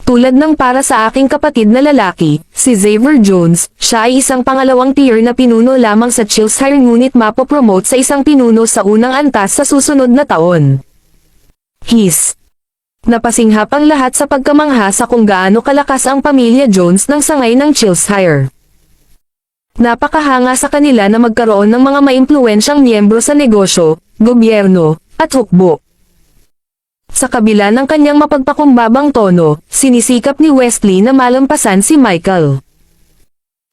Tulad ng para sa aking kapatid na lalaki, si Xavier Jones, siya ay isang pangalawang tier na pinuno lamang sa Cheshire ngunit mapopromote sa isang pinuno sa unang antas sa susunod na taon. Napasinghap ang lahat sa pagkamangha sa kung gaano kalakas ang pamilya Jones ng sangay ng Cheshire. Napakahanga sa kanila na magkaroon ng mga maimpluwensyang miyembro sa negosyo, gobyerno, at hukbo. Sa kabila ng kanyang mapagpakumbabang tono, sinisikap ni Wesley na malampasan si Michael.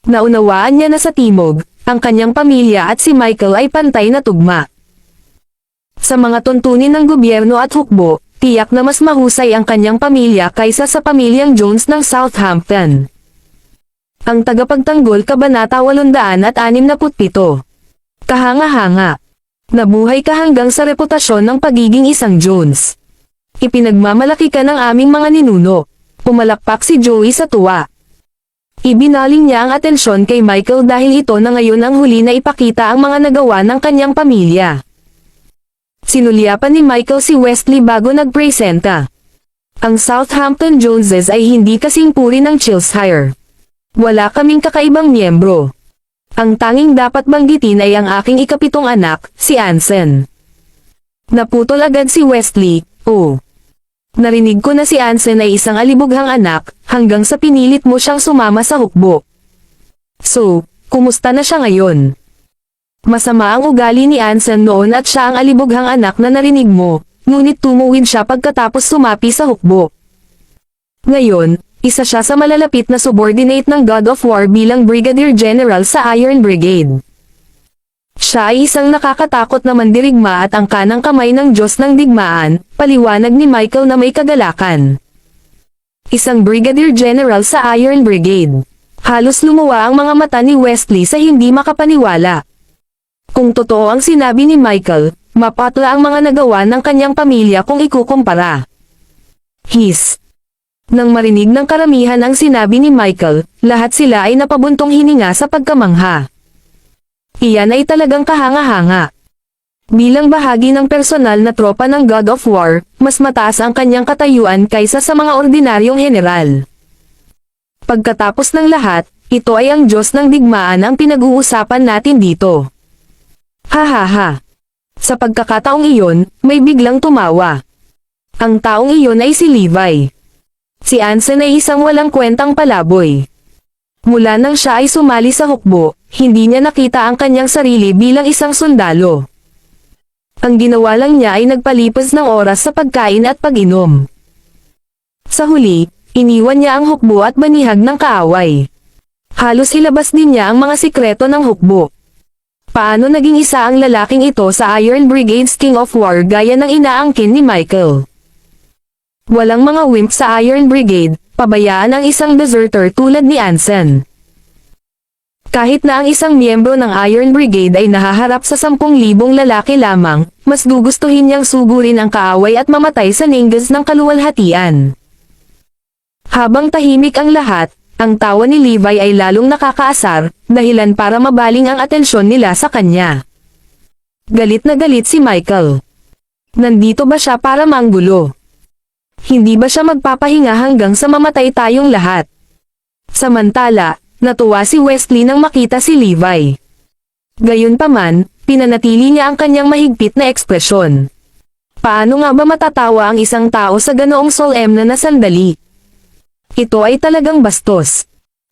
Naunawaan niya na sa timog, ang kanyang pamilya at si Michael ay pantay na tugma. Sa mga tuntunin ng gobyerno at hukbo, tiyak na mas mahusay ang kanyang pamilya kaysa sa pamilyang Jones ng Southampton. Ang tagapagtanggol Kabanata 867. Kahanga-hanga. Nabuhay ka hanggang sa reputasyon ng pagiging isang Jones. Ipinagmamalaki ka ng aming mga ninuno. Pumalakpak si Joey sa tuwa. Ibinaling niya ang atensyon kay Michael dahil ito na ngayon ang huli na ipakita ang mga nagawa ng kanyang pamilya. Sinulyapan ni Michael si Wesley bago nagpresenta. Ang Southampton Joneses ay hindi kasing puri ng Cheshire. Wala kaming kakaibang miyembro. Ang tanging dapat banggitin ay ang aking ikapitong anak, si Anson. Naputol agad si Wesley, oh. Narinig ko na si Anson ay isang alibughang anak, hanggang sa pinilit mo siyang sumama sa hukbo. So, kumusta na siya ngayon? Masama ang ugali ni Anson noon at siya ang alibughang anak na narinig mo, ngunit tumuwid siya pagkatapos sumapi sa hukbo. Ngayon, isa siya sa malalapit na subordinate ng God of War bilang Brigadier General sa Iron Brigade. Siya ay isang nakakatakot na mandirigma at ang kanang kamay ng Diyos ng digmaan, paliwanag ni Michael na may kagalakan. Isang Brigadier General sa Iron Brigade. Halos lumuwa ang mga mata ni Wesley sa hindi makapaniwala. Kung totoo ang sinabi ni Michael, mapatla ang mga nagawa ng kanyang pamilya kung ikukumpara. Nang marinig ng karamihan ang sinabi ni Michael, lahat sila ay napabuntong hininga sa pagkamangha. Iyan ay talagang kahanga-hanga. Bilang bahagi ng personal na tropa ng God of War, mas mataas ang kanyang katayuan kaysa sa mga ordinaryong general. Pagkatapos ng lahat, ito ay ang Diyos ng digmaan ang pinag-uusapan natin dito. Hahaha. Sa pagkakataong iyon, may biglang tumawa. Ang taong iyon ay si Levi. Si Anson ay isang walang kwentang palaboy. Mula nang siya ay sumali sa hukbo, hindi niya nakita ang kanyang sarili bilang isang sundalo. Ang ginawa lang niya ay nagpalipas ng oras sa pagkain at pag-inom. Sa huli, iniwan niya ang hukbo at banihag ng kaaway. Halos ilabas din niya ang mga sikreto ng hukbo. Paano naging isa ang lalaking ito sa Iron Brigade's King of War gaya ng inaangkin ni Michael? Walang mga wimp sa Iron Brigade, pabayaan ang isang deserter tulad ni Anson. Kahit na ang isang miyembro ng Iron Brigade ay nahaharap sa 10,000 lalaki lamang, mas gugustuhin niyang sugurin ang kaaway at mamatay sa ninggas ng kaluwalhatian. Habang tahimik ang lahat, ang tawa ni Levi ay lalong nakakaasar, dahilan para mabaling ang atensyon nila sa kanya. Galit na galit si Michael. Nandito ba siya para manggulo? Hindi ba siya magpapahinga hanggang sa mamatay tayong lahat? Samantala, natuwa si Wesley nang makita si Levi. Gayunpaman, pinanatili niya ang kanyang mahigpit na ekspresyon. Paano nga ba matatawa ang isang tao sa ganoong solemn na sandali? Ito ay talagang bastos.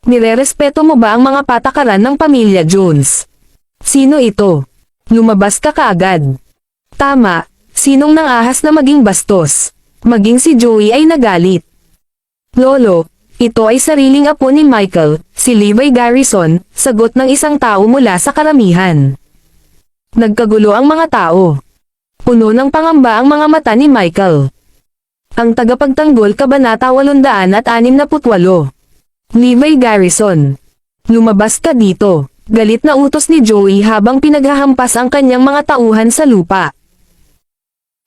Nirerespeto mo ba ang mga patakaran ng pamilya Jones? Sino ito? Lumabas ka kaagad. Tama, sinong nangahas na maging bastos? Maging si Joey ay nagalit. Lolo, ito ay sariling apo ni Michael, si Levi Garrison, sagot ng isang tao mula sa karamihan. Nagkagulo ang mga tao. Puno ng pangamba ang mga mata ni Michael. Ang tagapagtanggol Kabanata 868. Levi Garrison. Lumabas ka dito. Galit na utos ni Joey habang pinaghahampas ang kanyang mga tauhan sa lupa.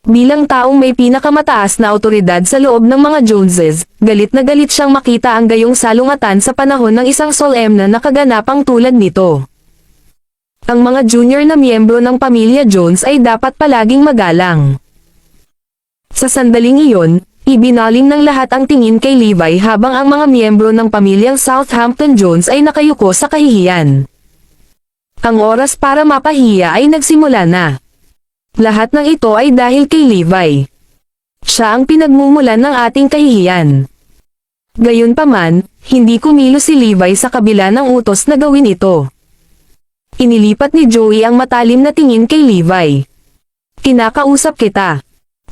Bilang taong may pinakamataas na awtoridad sa loob ng mga Joneses, galit na galit siyang makita ang gayong salungatan sa panahon ng isang solemn na kaganapang tulad nito. Ang mga junior na miyembro ng pamilya Jones ay dapat palaging magalang. Sa sandaling iyon, ibinaling ng lahat ang tingin kay Levi habang ang mga miyembro ng pamilyang Southampton Jones ay nakayuko sa kahihiyan. Ang oras para mapahiya ay nagsimula na. Lahat ng ito ay dahil kay Levi. Siya ang pinagmumulan ng ating kahihiyan. Gayunpaman, hindi kumilos si Levi sa kabila ng utos na gawin ito. Inilipat ni Joey ang matalim na tingin kay Levi. Kinakausap kita.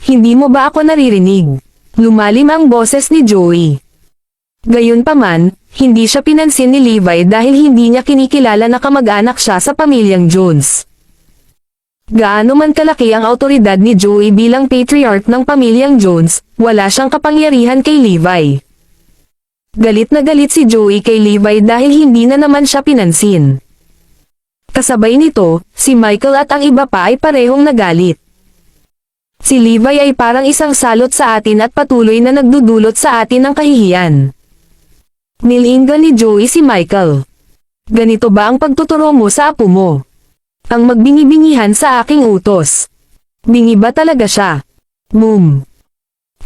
Hindi mo ba ako naririnig? Lumalim ang boses ni Joey. Gayunpaman, hindi siya pinansin ni Levi dahil hindi niya kinikilala na kamag-anak siya sa pamilyang Jones. Gaano man kalaki ang awtoridad ni Joey bilang patriarch ng pamilyang Jones, wala siyang kapangyarihan kay Levi. Galit na galit si Joey kay Levi dahil hindi na naman siya pinansin. Kasabay nito, si Michael at ang iba pa ay parehong nagalit. Si Levi ay parang isang salot sa atin at patuloy na nagdudulot sa atin ng kahihiyan. Nilinggan ni Joey si Michael. Ganito ba ang pagtuturo mo sa apo mo? Ang magbingi-bingihan sa aking utos. Bingi ba talaga siya? Boom.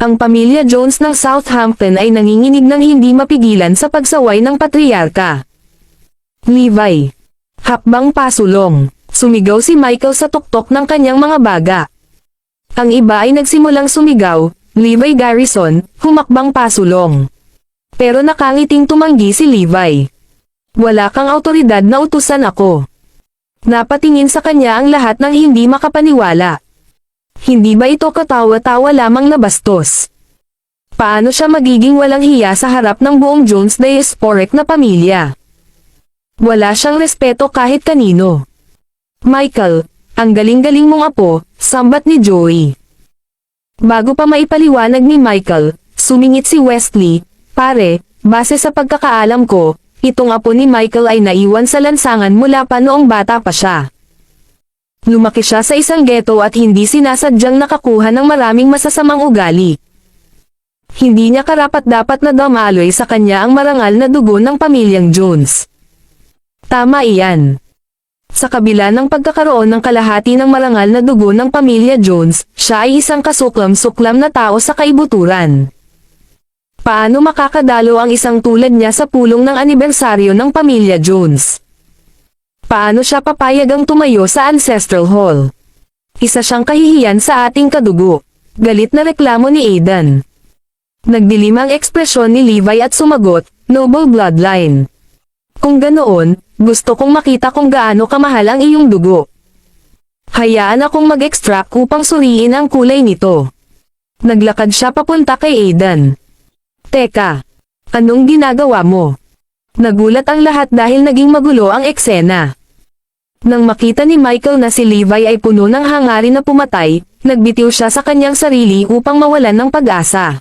Ang pamilya Jones ng Southampton ay nanginginig ng hindi mapigilan sa pagsaway ng patriarka. Levi. Hakbang pasulong. Sumigaw si Michael sa tuktok ng kanyang mga baga. Ang iba ay nagsimulang sumigaw, Levi Garrison, humakbang pasulong. Pero nakangiting tumanggi si Levi. Wala kang awtoridad na utusan ako. Napatingin sa kanya ang lahat ng hindi makapaniwala. Hindi ba ito katawa-tawa lamang na bastos? Paano siya magiging walang hiya sa harap ng buong Jones diasporic na pamilya? Wala siyang respeto kahit kanino. Michael, ang galing-galing mong apo, sambat ni Joey. Bago pa maipaliwanag ni Michael, sumingit si Wesley. Pare, base sa pagkakaalam ko, itong apo ni Michael ay naiwan sa lansangan mula pa noong bata pa siya. Lumaki siya sa isang ghetto at hindi sinasadyang nakakuha ng maraming masasamang ugali. Hindi niya karapat-dapat na damaloy sa kanya ang marangal na dugo ng pamilyang Jones. Tama iyan. Sa kabila ng pagkakaroon ng kalahati ng marangal na dugo ng pamilya Jones, siya ay isang kasuklam-suklam na tao sa kaibuturan. Paano makakadalo ang isang tulad niya sa pulong ng anibersaryo ng pamilya Jones? Paano siya papayagang tumayo sa Ancestral Hall? Isa siyang kahihiyan sa ating kadugo. Galit na reklamo ni Aidan. Nagdilim ang ekspresyon ni Levi at sumagot, Noble Bloodline. Kung ganoon, gusto kong makita kung gaano kamahal ang iyong dugo. Hayaan akong mag-extract upang suriin ang kulay nito. Naglakad siya papunta kay Aidan. Teka, anong ginagawa mo? Nagulat ang lahat dahil naging magulo ang eksena. Nang makita ni Michael na si Levi ay puno ng hangarin na pumatay, nagbitiw siya sa kanyang sarili upang mawalan ng pag-asa.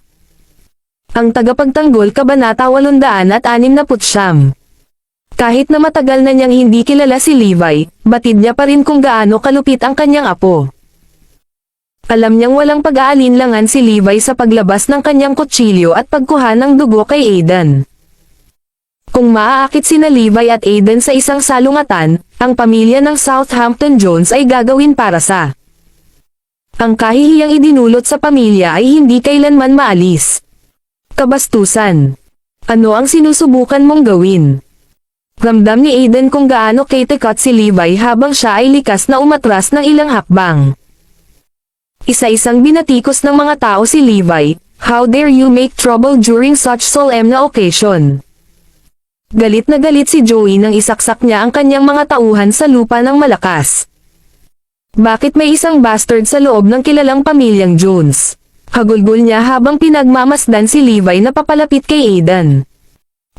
Ang tagapagtanggol Kabanata 869. Kahit na matagal na niyang hindi kilala si Levi, batid niya pa rin kung gaano kalupit ang kanyang apo. Alam niyang walang pag-aalinlangan si Levi sa paglabas ng kanyang kutsilyo at pagkuha ng dugo kay Aidan. Kung maaakit sina Levi at Aidan sa isang salungatan, ang pamilya ng Southampton Jones ay gagawin para sa ang kahihiyang idinulot sa pamilya ay hindi kailanman maalis. Kabastusan. Ano ang sinusubukan mong gawin? Ramdam ni Aidan kung gaano kitikot si Levi habang siya ay likas na umatras ng ilang hakbang. Isa-isang binatikos ng mga tao si Levi, how dare you make trouble during such solemn na occasion? Galit na galit si Joey nang isaksak niya ang kanyang mga tauhan sa lupa ng malakas. Bakit may isang bastard sa loob ng kilalang pamilyang Jones? Hagulgol niya habang pinagmamasdan si Levi na papalapit kay Aidan.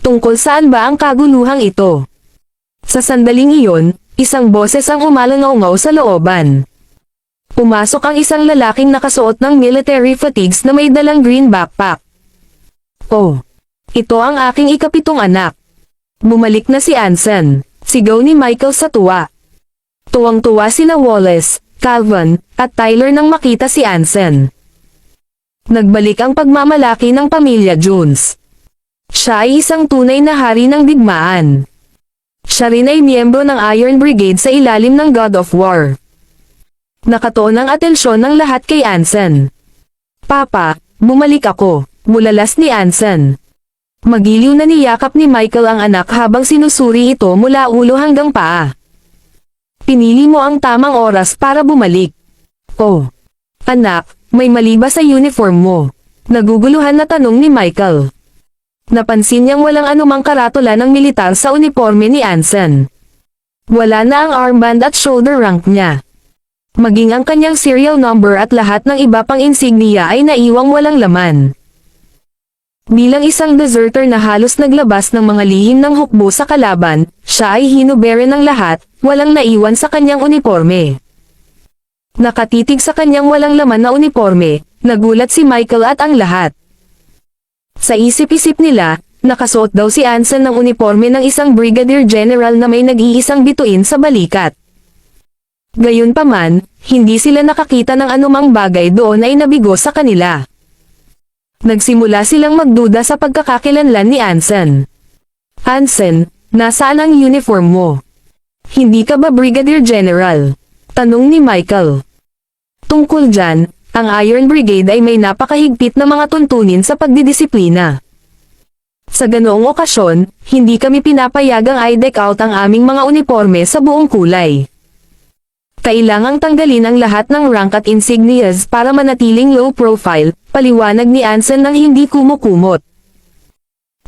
Tungkol saan ba ang kaguluhang ito? Sa sandaling iyon, isang boses ang umalangaw sa looban. Pumasok ang isang lalaking nakasuot ng military fatigues na may dalang green backpack. Oh, ito ang aking ikapitong anak. Bumalik na si Anson, sigaw ni Michael sa tuwa. Tuwang-tuwa sina Wallace, Calvin, at Tyler nang makita si Anson. Nagbalik ang pagmamalaki ng pamilya Jones. Siya ay isang tunay na hari ng digmaan. Siya rin ay miyembro ng Iron Brigade sa ilalim ng God of War. Nakatuon ang atensyon ng lahat kay Anson. Papa, bumalik ako, mulalas ni Anson. Magiliw na niyakap ni Michael ang anak habang sinusuri ito mula ulo hanggang paa. Pinili mo ang tamang oras para bumalik. Oh, anak, may mali ba sa uniform mo? Naguguluhan na tanong ni Michael. Napansin niyang walang anumang karatula ng militar sa uniforme ni Anson. Wala na ang armband at shoulder rank niya. Maging ang kanyang serial number at lahat ng iba pang insignia ay naiwang walang laman. Bilang isang deserter na halos naglabas ng mga lihim ng hukbo sa kalaban, siya ay hinubere ng lahat, walang naiwan sa kanyang uniforme. Nakatitig sa kanyang walang laman na uniforme, nagulat si Michael at ang lahat. Sa isip-isip nila, nakasuot daw si Anson ng uniforme ng isang brigadier general na may nag-iisang bituin sa balikat. Gayunpaman, hindi sila nakakita ng anumang bagay doon ay nabigo sa kanila. Nagsimula silang magduda sa pagkakakilanlan ni Anson. Anson, nasaan ang uniform mo? Hindi ka ba Brigadier General? Tanong ni Michael. Tungkol dyan, ang Iron Brigade ay may napakahigpit na mga tuntunin sa pagdidisiplina. Sa ganoong okasyon, hindi kami pinapayagang i-deck out ang aming mga uniforme sa buong kulay. Kailangang tanggalin ang lahat ng rank at insignias para manatiling low profile, paliwanag ni Anson nang hindi kumukumot.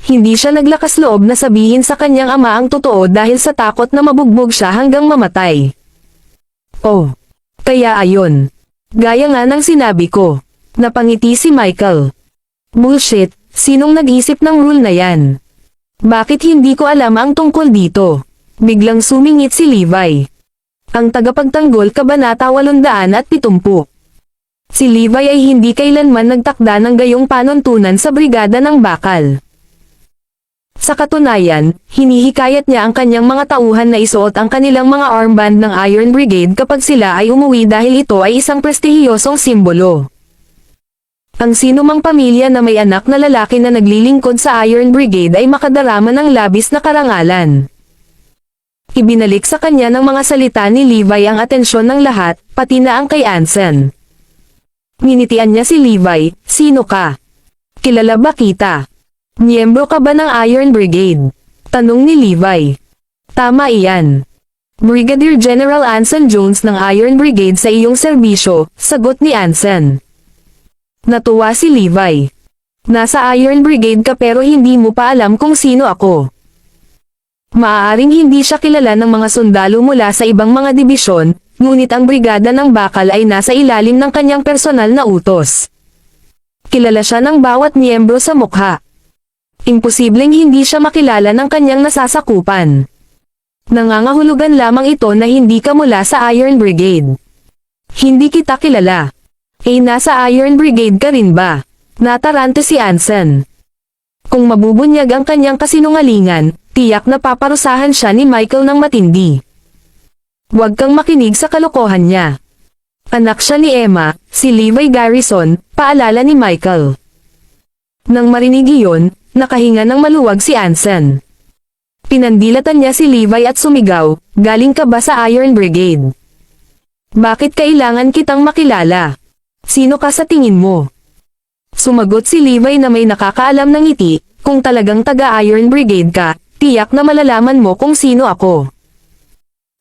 Hindi siya naglakas loob na sabihin sa kanyang ama ang totoo dahil sa takot na mabugbog siya hanggang mamatay. Oh, kaya ayon. Gaya nga ng sinabi ko. Napangiti si Michael. Bullshit, sinong nag-isip ng rule na yan? Bakit hindi ko alam ang tungkol dito? Biglang sumingit si Levi. Ang tagapagtanggol Kabanata 870. Si Levi ay hindi kailanman nagtakda ng gayong panuntunan sa brigada ng bakal. Sa katunayan, hinihikayat niya ang kanyang mga tauhan na isuot ang kanilang mga armband ng Iron Brigade kapag sila ay umuwi dahil ito ay isang prestihiyosong simbolo. Ang sinumang pamilya na may anak na lalaki na naglilingkod sa Iron Brigade ay makadarama ng labis na karangalan. Ibinalik sa kanya ng mga salita ni Levi ang atensyon ng lahat, pati na ang kay Anson. Ninitian niya si Levi, sino ka? Kilala ba kita? Miyembro ka ba ng Iron Brigade? Tanong ni Levi. Tama iyan. Brigadier General Anson Jones ng Iron Brigade sa iyong serbisyo, sagot ni Anson. Natuwa si Levi. Nasa Iron Brigade ka pero hindi mo pa alam kung sino ako. Maaaring hindi siya kilala ng mga sundalo mula sa ibang mga dibisyon, ngunit ang brigada ng bakal ay nasa ilalim ng kanyang personal na utos. Kilala siya ng bawat miyembro sa mukha. Imposibleng hindi siya makilala ng kanyang nasasakupan. Nangangahulugan lamang ito na hindi ka mula sa Iron Brigade. Hindi kita kilala. Nasa Iron Brigade ka rin ba? Natarante si Anson. Kung mabubunyag ang kanyang kasinungalingan, tiyak na paparusahan siya ni Michael ng matindi. Huwag kang makinig sa kalokohan niya. Anak siya ni Emma, si Levi Garrison, paalala ni Michael. Nang marinig iyon, nakahinga ng maluwag si Anson. Pinandilatan niya si Levi at sumigaw, galing ka ba sa Iron Brigade? Bakit kailangan kitang makilala? Sino ka sa tingin mo? Sumagot si Levi na may nakakaalam ng ngiti, kung talagang taga-Iron Brigade ka, tiyak na malalaman mo kung sino ako.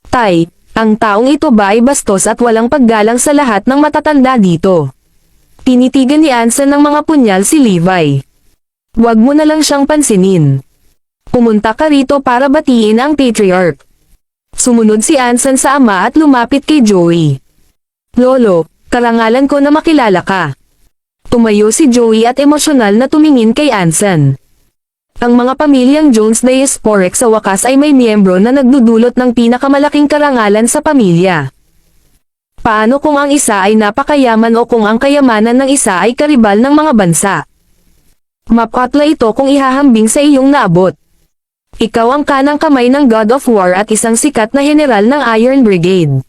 Tay, ang taong ito ba ay bastos at walang paggalang sa lahat ng matatanda dito? Tinitigan ni Anson ng mga punyal si Levi. Huwag mo na lang siyang pansinin. Pumunta ka rito para batiin ang patriarch. Sumunod si Anson sa ama at lumapit kay Joey. Lolo, karangalan ko na makilala ka. Tumayo si Joey at emosyonal na tumingin kay Anson. Ang mga pamilyang Jones Diasporic sa wakas ay may miyembro na nagdudulot ng pinakamalaking karangalan sa pamilya. Paano kung ang isa ay napakayaman o kung ang kayamanan ng isa ay karibal ng mga bansa? Mapatla ito kung ihahambing sa iyong naabot. Ikaw ang kanang kamay ng God of War at isang sikat na general ng Iron Brigade.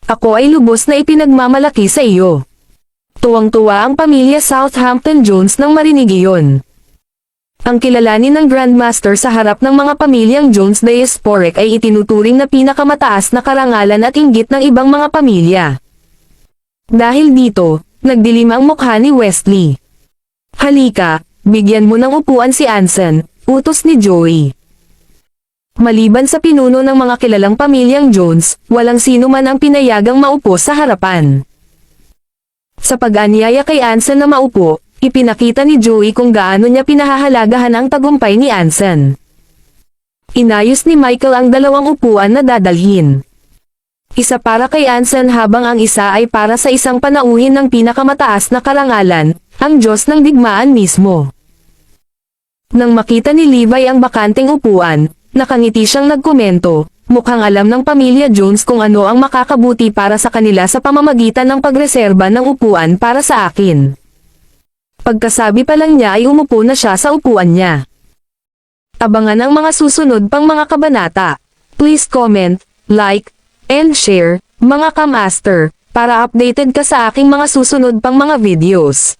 Ako ay lubos na ipinagmamalaki sa iyo. Tuwang-tuwa ang pamilya Southampton Jones nang marinig iyon. Ang kilalanin ng Grandmaster sa harap ng mga pamilyang Jones Diasporic ay itinuturing na pinakamataas na karangalan at inggit ng ibang mga pamilya. Dahil dito, nagdilim ang mukha ni Wesley. Halika, bigyan mo ng upuan si Anson, utos ni Joey. Maliban sa pinuno ng mga kilalang pamilyang Jones, walang sino man ang pinayagang maupo sa harapan. Sa pag-anyaya kay Anson na maupo, ipinakita ni Joey kung gaano niya pinahahalagahan ang tagumpay ni Anson. Inayos ni Michael ang dalawang upuan na dadalhin. Isa para kay Anson habang ang isa ay para sa isang panauhin ng pinakamataas na karangalan, ang Diyos ng digmaan mismo. Nang makita ni Levi ang bakanteng upuan, nakangiti siyang nagkomento, mukhang alam ng pamilya Jones kung ano ang makakabuti para sa kanila sa pamamagitan ng pagreserba ng upuan para sa akin. Pagkasabi pa lang niya ay umupo na siya sa upuan niya. Abangan ang mga susunod pang mga kabanata. Please comment, like, and share, mga ka-master, para updated ka sa aking mga susunod pang mga videos.